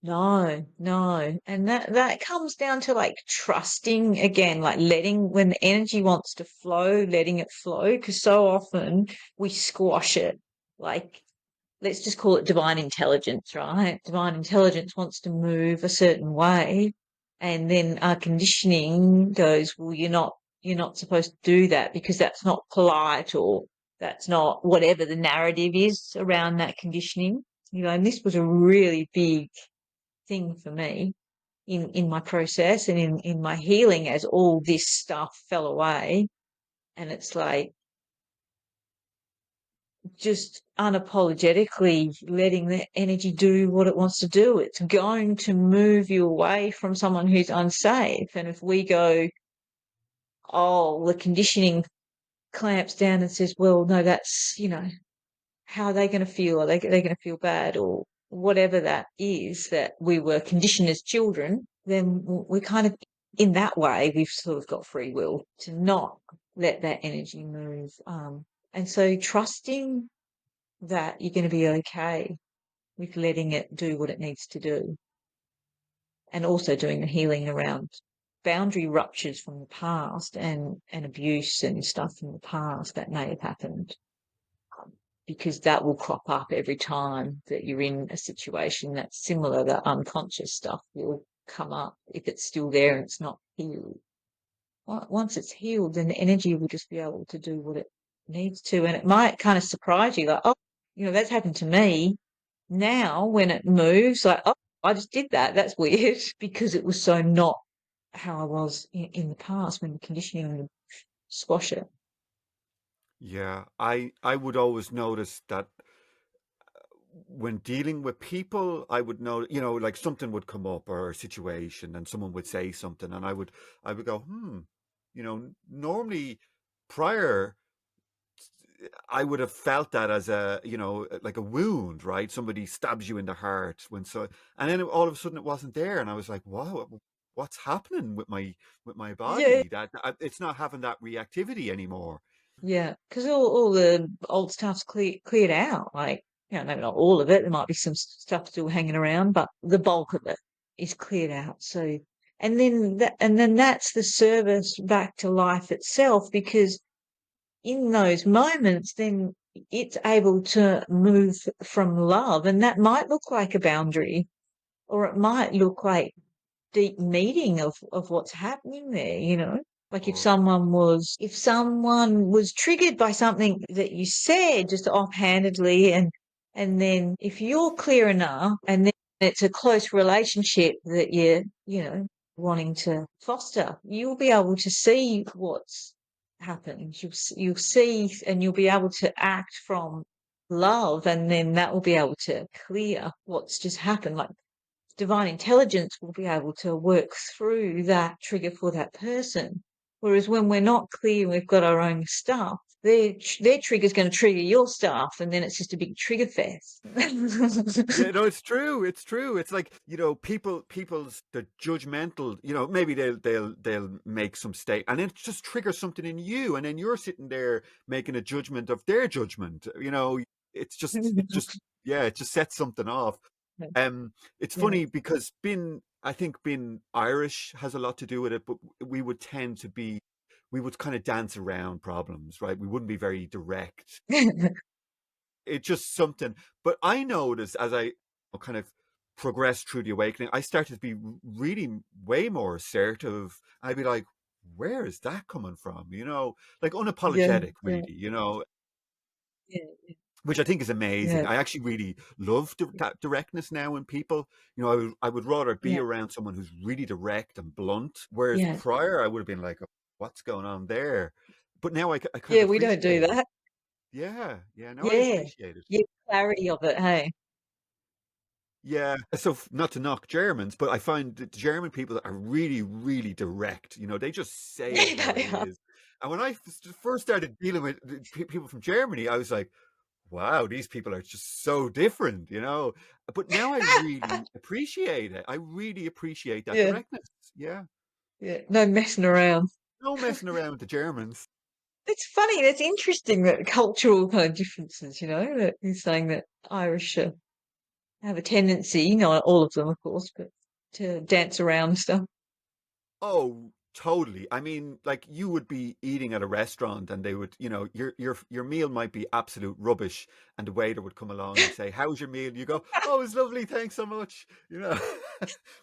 no, no. And that comes down to like trusting again, like letting, when the energy wants to flow, letting it flow, because so often we squash it. Like, let's just call it divine intelligence, right? Divine intelligence wants to move a certain way. And then our conditioning goes, well, you're not supposed to do that because that's not polite, or that's not whatever the narrative is around that conditioning. And this was a really big thing for me in my process and in my healing, as all this stuff fell away. And it's like, just unapologetically letting the energy do what it wants to do. It's going to move you away from someone who's unsafe. And if we go, oh, the conditioning clamps down and says, well, no, that's, how are they going to feel? Are they going to feel bad, or whatever that is that we were conditioned as children? Then we kind of, in that way, we've sort of got free will to not let that energy move. And so trusting that you're going to be okay with letting it do what it needs to do, and also doing the healing around boundary ruptures from the past, and abuse and stuff from the past that may have happened, because that will crop up every time that you're in a situation that's similar. That unconscious stuff will come up if it's still there and it's not healed. Once it's healed, then the energy will just be able to do what it needs to. And it might kind of surprise you, like, oh, that's happened to me. Now, when it moves, like, oh, I just did that. That's weird because it was so not. how I was in the past when conditioning would squash it. Yeah, I would always notice that when dealing with people, I would know, like something would come up or a situation and someone would say something and I would go, normally prior I would have felt that as like a wound, right? Somebody stabs you in the heart and then all of a sudden it wasn't there. And I was like, wow, what's happening with my Yeah, body? It's not having that reactivity anymore. yeah, because all the old stuff's cleared out. Like, maybe not all of it. There might be some stuff still hanging around, but the bulk of it is cleared out. So, and then that's the service back to life itself, because in those moments, then it's able to move from love, and that might look like a boundary, or it might look like deep meaning of what's happening there. Like if Oh, someone was triggered by something that you said just offhandedly, and then if you're clear enough, and then it's a close relationship that you're wanting to foster, you'll be able to see what's happened. You'll see, and you'll be able to act from love, and then that will be able to clear what's just happened. Like divine intelligence will be able to work through that trigger for that person. Whereas when we're not clear, we've got our own stuff, their trigger is going to trigger your stuff, and then it's just a big trigger fest. yeah, no, it's true. It's true. It's like, people's the judgmental, maybe they'll make some state and it just triggers something in you and then you're sitting there making a judgment of their judgment. Yeah, it just sets something off. It's Yeah. funny because I think being Irish has a lot to do with it, but we would kind of dance around problems, right? We wouldn't be very direct. It's just something. But I noticed as I kind of progressed through the awakening, I started to be really way more assertive. I'd be like, where is that coming from? Like Yeah, unapologetic, yeah, really, yeah, which I think is amazing. yeah, I actually really love that directness now in people. I would rather be yeah, around someone who's really direct and blunt, whereas yeah, prior I would have been like, oh, what's going on there? But now I kind yeah. of We don't do appreciate it. that. Yeah, yeah, no, I Yeah, appreciate it. yeah. Clarity of it. Hey. Yeah, so not to knock Germans, but I find that German people are really, really direct. They just say it how it They are. is. And when I first started dealing with people from Germany, I was like, wow, these people are just so different, But now I really appreciate it. I really appreciate that Yeah, directness. Yeah. yeah. No messing around. No messing around with the Germans. It's funny. It's interesting that cultural kind of differences. That you're saying that Irish have a tendency, not all of them, of course, but to dance around stuff. Oh, totally. I mean, like you would be eating at a restaurant and they would, your meal might be absolute rubbish and the waiter would come along and say, "How's your meal?" You go, "Oh, it's lovely, thanks so much."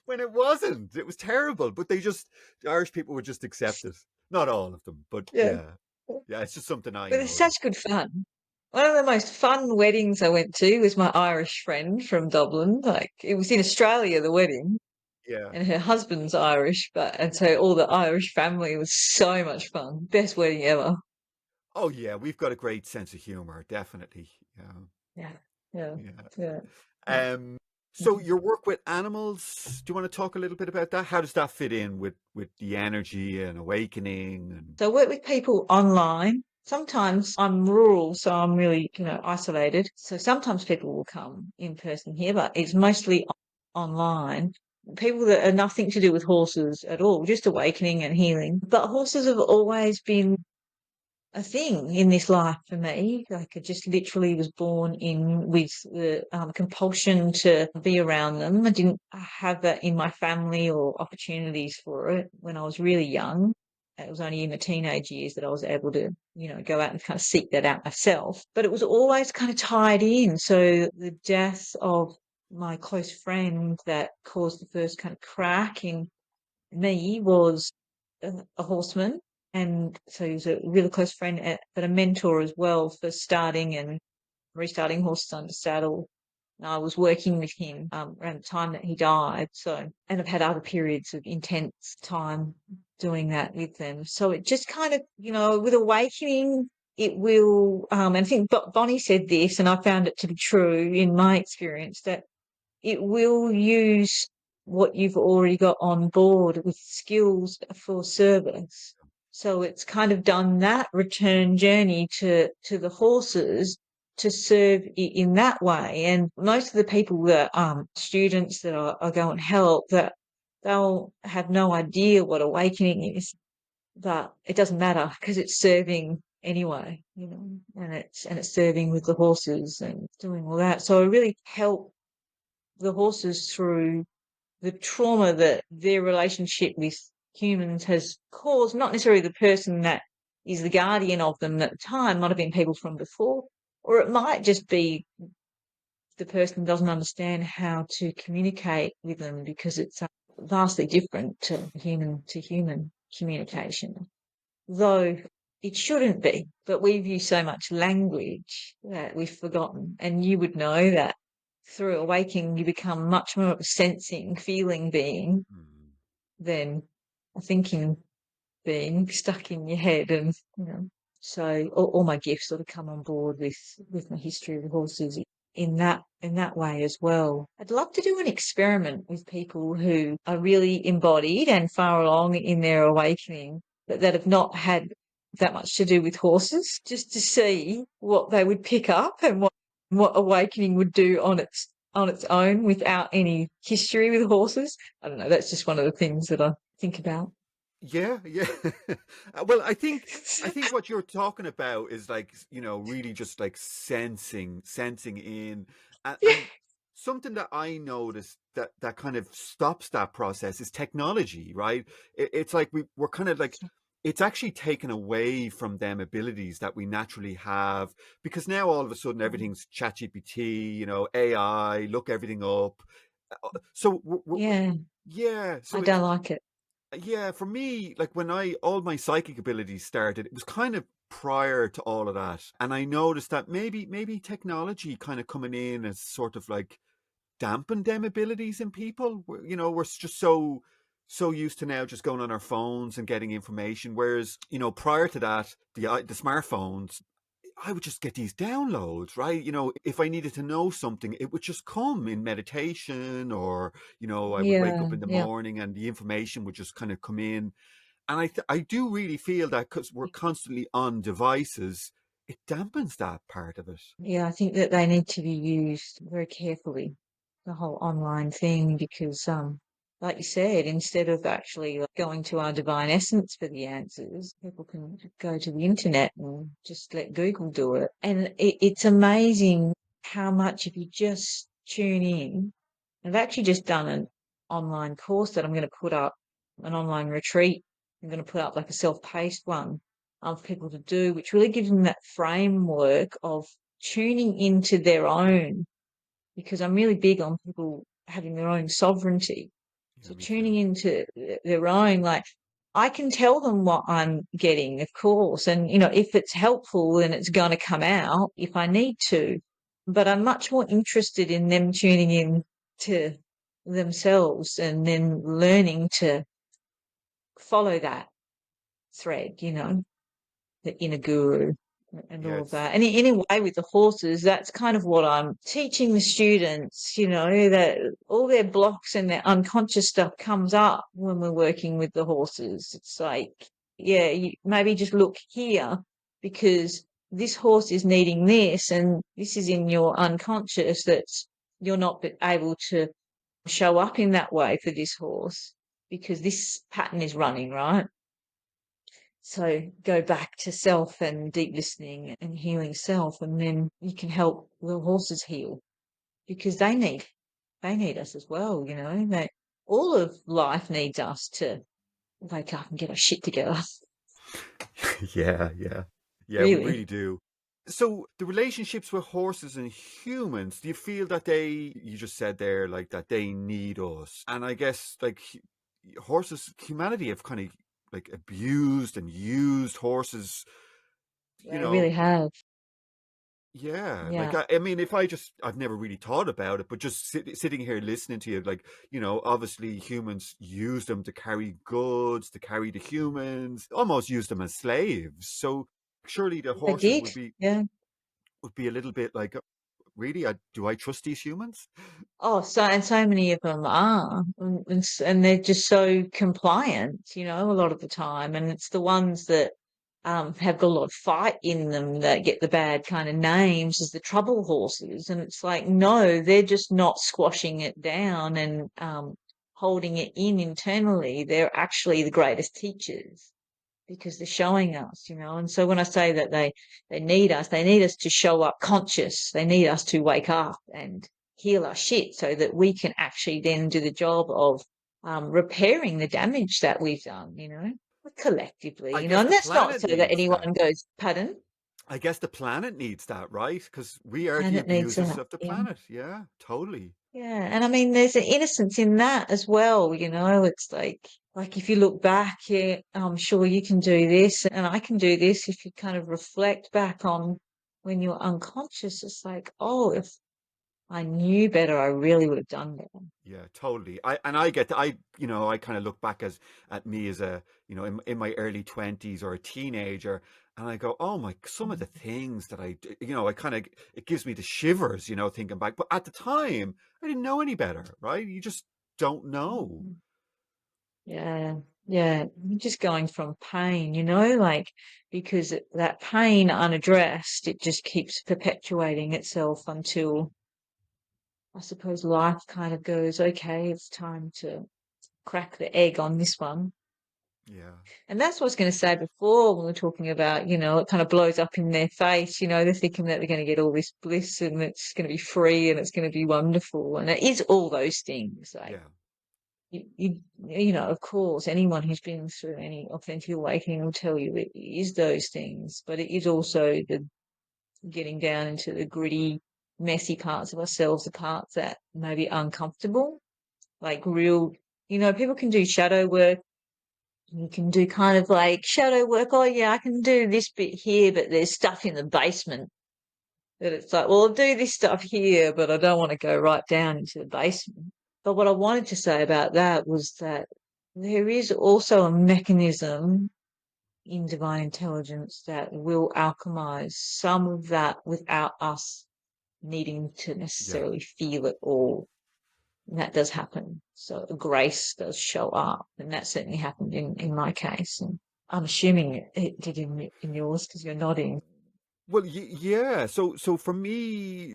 When it wasn't. It was terrible, but the Irish people would just accept it. Not all of them, but Yeah. yeah. Yeah, it's just something I But it's noticed. such good fun. One of the most fun weddings I went to was my Irish friend from Dublin. Like it was in Australia, the wedding, Yeah. and her husband's Irish, and so all the Irish family was so much fun. Best wedding ever. Oh yeah, we've got a great sense of humor, definitely. Yeah. Yeah, yeah, Yeah. yeah, yeah. Um, so your work with animals, do you want to talk a little bit about that? How does that fit in with the energy and awakening and So I work with people online. Sometimes I'm rural, so I'm really, isolated. So sometimes people will come in person here, but it's mostly online. People that are nothing to do with horses at all, just awakening and healing. But horses have always been a thing in this life for me. Like I just literally was born in with the compulsion to be around them. I didn't have that in my family or opportunities for it when I was really young. It was only in the teenage years that I was able to, go out and kind of seek that out myself. But it was always kind of tied in. So the death of my close friend that caused the first kind of crack in me was a horseman. And so he was a really close friend, but a mentor as well for starting and restarting horses under saddle. I was working with him around the time that he died. So, and I've had other periods of intense time doing that with them. So it just kind of, with awakening, it will, and I think Bonnie said this, and I found it to be true in my experience, that it will use what you've already got on board with skills for service. So it's kind of done that return journey to the horses to serve in that way. And most of the people that students that I go and help, that they'll have no idea what awakening is, but it doesn't matter because it's serving anyway, and it's serving with the horses and doing all that. So I really help the horses through the trauma that their relationship with humans has caused, not necessarily the person that is the guardian of them at the time, might have been people from before, or it might just be the person doesn't understand how to communicate with them because it's vastly different to human communication. Though it shouldn't be, but we've used so much language that we've forgotten. And you would know that through awakening, you become much more of a sensing, feeling being than a thinking being stuck in your head. And, so all my gifts sort of come on board with my history of the horses in that way as well. I'd love to do an experiment with people who are really embodied and far along in their awakening, but that have not had that much to do with horses, just to see what they would pick up and what awakening would do on its own without any history with horses. I don't know. That's just one of the things that I think about. Yeah, yeah. Well, I think what you're talking about is like, really just like sensing in, Yeah. and something that I noticed that kind of stops that process is technology, right? It's like we're kind of like, it's actually taken away from them abilities that we naturally have, because now all of a sudden everything's ChatGPT, AI, look everything up. So Yeah, yeah, I so don't like it. yeah, for me, like when all my psychic abilities started, it was kind of prior to all of that. And I noticed that maybe technology kind of coming in as sort of like dampened them abilities in people. We're just so used to now just going on our phones and getting information. Whereas, prior to that, the smartphones, I would just get these downloads, right? If I needed to know something, it would just come in meditation, or, I would wake Yeah, up in the yeah. morning and the information would just kind of come in. And I do really feel that because we're constantly on devices, it dampens that part of it. Yeah, I think that they need to be used very carefully, the whole online thing, because, like you said, instead of actually going to our divine essence for the answers, people can go to the internet and just let Google do it. And it's amazing how much, if you just tune in, I've actually just done an online course that I'm going to put up, an online retreat. I'm going to put up like a self-paced one for people to do, which really gives them that framework of tuning into their own, because I'm really big on people having their own sovereignty. Yeah, So me tuning too. into their own, like, I can tell them what I'm getting, of course. And, if it's helpful, then it's going to come out if I need to. But I'm much more interested in them tuning in to themselves and then learning to follow that thread, the inner guru and all of Yes. that. And in a way with the horses, that's kind of what I'm teaching the students, that all their blocks and their unconscious stuff comes up when we're working with the horses. It's like, yeah, you maybe just look here because this horse is needing this and this is in your unconscious that's you're not able to show up in that way for this horse because this pattern is running, right? So go back to self and deep listening and healing self, and then you can help the horses heal because they need us as well. That all of life needs us to wake up and get our shit together. Yeah, yeah. Yeah, we Really, really do. So the relationships with horses and humans, do you feel that you just said there, like that they need us? And I guess like horses, humanity have kind of like abused and used horses, you they know, really have. Yeah, like Yeah. I mean, if I've never really thought about it, but just sitting here listening to you, like, obviously humans use them to carry goods, to carry the humans, almost use them as slaves. So surely the They horses did. would be Yeah. a little bit like, really, do I trust these humans? Oh, so many of them are, and they're just so compliant, a lot of the time, and it's the ones that have got a lot of fight in them that get the bad kind of names as the trouble horses, and it's like, no, they're just not squashing it down and holding it in internally. They're actually the greatest teachers because they're showing us. And so when I say that they need us to show up conscious. They need us to wake up and heal our shit so that we can actually then do the job of repairing the damage that we've done, collectively, I guess and the that's not planet so that needs that. anyone goes, pardon? I guess the planet needs that, right? Because we are And the it needs abusers that. of the Yeah. planet. Yeah, totally. Yeah. And I mean, there's an innocence in that as well. It's like if you look back, yeah, I'm sure you can do this and I can do this. If you kind of reflect back on when you're unconscious, it's like, oh, if I knew better, I really would have done better. Yeah, totally. I get I kind of look back at me as in my early 20s or a teenager, and I go, oh my, some of the things that I do, I kind of, it gives me the shivers, thinking back. But at the time, I didn't know any better, right? You just don't know. Mhm. Yeah. Yeah. You're just going from pain, like because that pain unaddressed, it just keeps perpetuating itself until I suppose life kind of goes, okay, it's time to crack the egg on this one. Yeah, And that's what I was going to say before when we were talking about, it kind of blows up in their face, they're thinking that they're going to get all this bliss and it's going to be free and it's going to be wonderful. And it is all those things. Like, yeah, of course, anyone who's been through any authentic awakening will tell you it is those things, but it is also the getting down into the gritty, messy parts of ourselves, the parts that may be uncomfortable, like real, people can do shadow work. You can do kind of like shadow work. Oh, yeah, I can do this bit here, but there's stuff in the basement that it's like, well, I'll do this stuff here, but I don't want to go right down into the basement. But what I wanted to say about that was that there is also a mechanism in divine intelligence that will alchemize some of that without us needing to yeah. necessarily feel it all. And that does happen. So grace does show up. And that certainly happened in my case. And I'm assuming it did in yours because you're nodding. Well, yeah. So for me,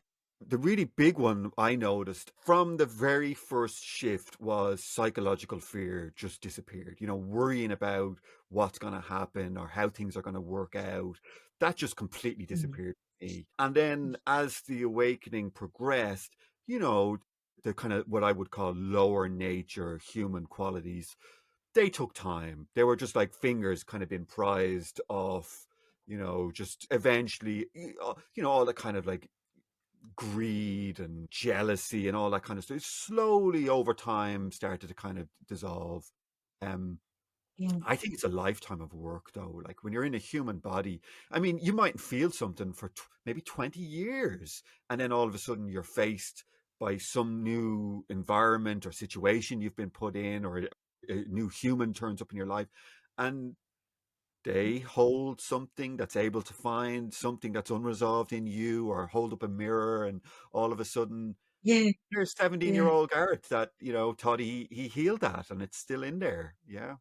the really big one I noticed from the very first shift was psychological fear just disappeared. Worrying about what's going to happen or how things are going to work out. That just completely Mm. disappeared for me. And then as the awakening progressed, you know, the kind of what I would call lower nature human qualities, they took time. They were just like fingers kind of being prized off, just eventually, all the kind of like greed and jealousy and all that kind of stuff slowly over time started to kind of dissolve. Um, Yeah. I think it's a lifetime of work though. Like when you're in a human body, I mean, you might feel something for maybe 20 years, and then all of a sudden you're faced by some new environment or situation you've been put in, or a new human turns up in your life, and they hold something that's able to find something that's unresolved in you, or hold up a mirror, and all of a sudden Yeah. there's 17-year Yeah. old Gareth that thought he healed that, and it's still in there. Yeah.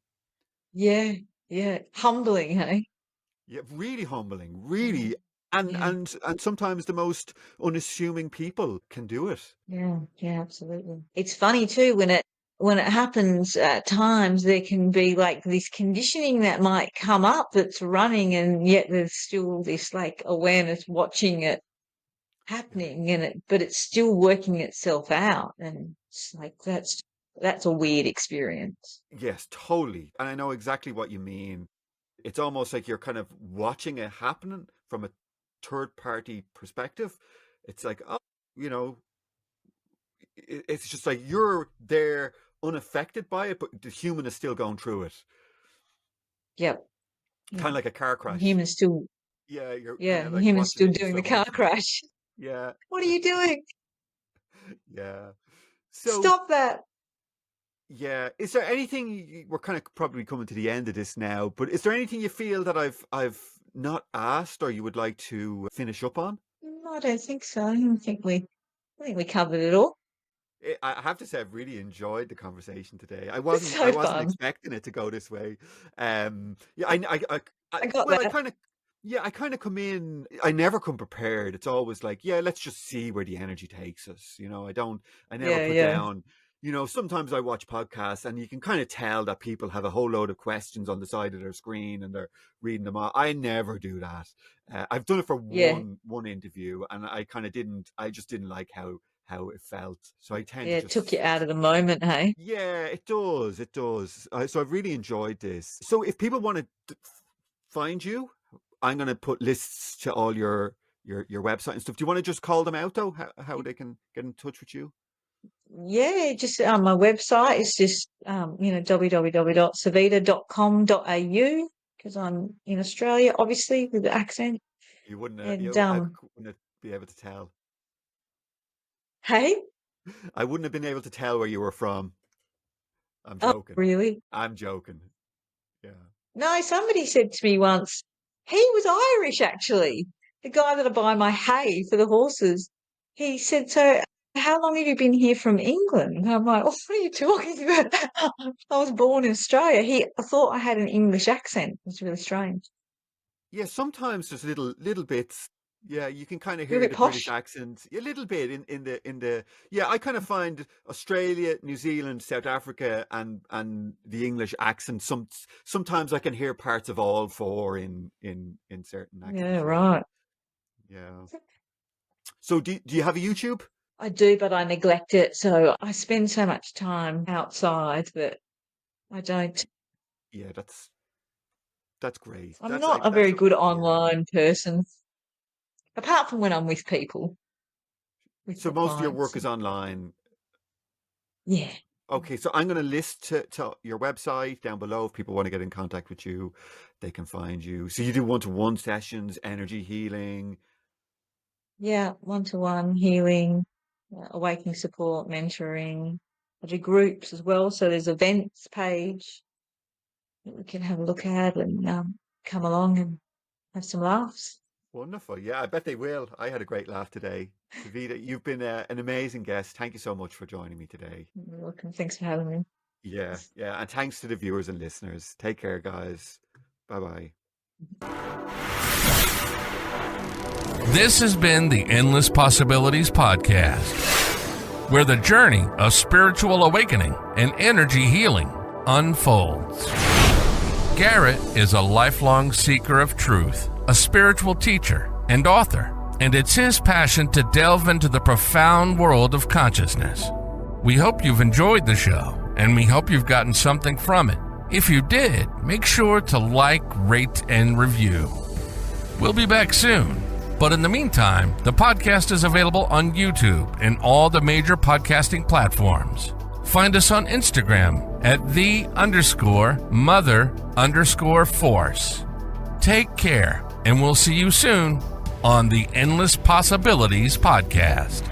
Yeah. Yeah. Humbling, hey? Yeah, really humbling, Yeah. really, and Yeah. and sometimes the most unassuming people can do it. Yeah. Yeah. Absolutely. It's funny too when it happens at times there can be like this conditioning that might come up that's running and yet there's still this like awareness watching it Yeah. happening but it's still working itself out. And it's like, that's a weird experience. Yes, totally. And I know exactly what you mean. It's almost like you're kind of watching it happening from a third party perspective. It's like, oh, you know, it's just like you're there unaffected by it, but the human is still going through it. Yep. Kind Yeah. of like a car And crash. humans still. Yeah, you're Yeah, kind of and like him is watching still it in doing the slow car motion. crash. Yeah, What are you doing? yeah. So, Stop that. yeah, is there anything we're kind of probably coming to the end of this now, but is there anything you feel that I've not asked or you would like to finish up on? No, I don't think so. I think we covered it all. I have to say I've really enjoyed the conversation today. It's I so wasn't fun. expecting it to go this way. Yeah, I got well, that. I kind of come in. I never come prepared. It's always like, yeah, let's just see where the energy takes us. I never Yeah, put yeah, down. Sometimes I watch podcasts and you can kind of tell that people have a whole load of questions on the side of their screen and they're reading them out. I never do that. I've done it for yeah, one interview and I kind of didn't. I just didn't like how it felt. So I tend yeah. to It took you just, out of the moment, hey? yeah, it does. It does. So I've really enjoyed this. So if people want to find you, I'm going to put lists to all your website and stuff. Do you want to just call them out though? How they can get in touch with you? Yeah, just my website is just www.savita.com.au because I'm in Australia, obviously, with the accent. You wouldn't. And I wouldn't be able to tell. hey, I wouldn't have been able to tell where you were from. I'm oh, joking. really? I'm joking. Yeah. No, somebody said to me once, he was Irish actually. The guy that I buy my hay for the horses. He said, so how long have you been here from England? And I'm like, what are you talking about? I was born in Australia. I thought I had an English accent. It was really strange. Yeah, sometimes there's little bits. Yeah, you can kind of You're a hear bit the British posh. accent a little bit in the. Yeah, I kind of find Australia, New Zealand, South Africa, and the English accent. Sometimes I can hear parts of all four in certain Yeah, accents. Yeah, right. yeah. So do you have a YouTube? I do, but I neglect it. So I spend so much time outside that I don't. Yeah, that's great. I'm not a very That's good yeah. online person, apart from when I'm with people, with So the most of your clients. work is online. Yeah. Okay, so I'm going to list to your website down below. If people want to get in contact with you, they can find you. So you do one-to-one sessions, energy healing. Yeah, one-to-one healing, awakening support, mentoring. I do groups as well. So there's events page that we can have a look at and come along and have some laughs. Wonderful. Yeah, I bet they will. I had a great laugh today. Savita, you've been an amazing guest. Thank you so much for joining me today. You're welcome. Thanks for having me. Yeah, yeah. And thanks to the viewers and listeners. Take care, guys. Bye-bye. This has been the Endless Possibilities Podcast, where the journey of spiritual awakening and energy healing unfolds. Gareth is a lifelong seeker of truth, a spiritual teacher and author, and it's his passion to delve into the profound world of consciousness. We hope you've enjoyed the show, and we hope you've gotten something from it. If you did, make sure to like, rate, and review. We'll be back soon. But in the meantime, the podcast is available on YouTube and all the major podcasting platforms. Find us on Instagram at _mother_force. Take care, and we'll see you soon on the Endless Possibilities Podcast.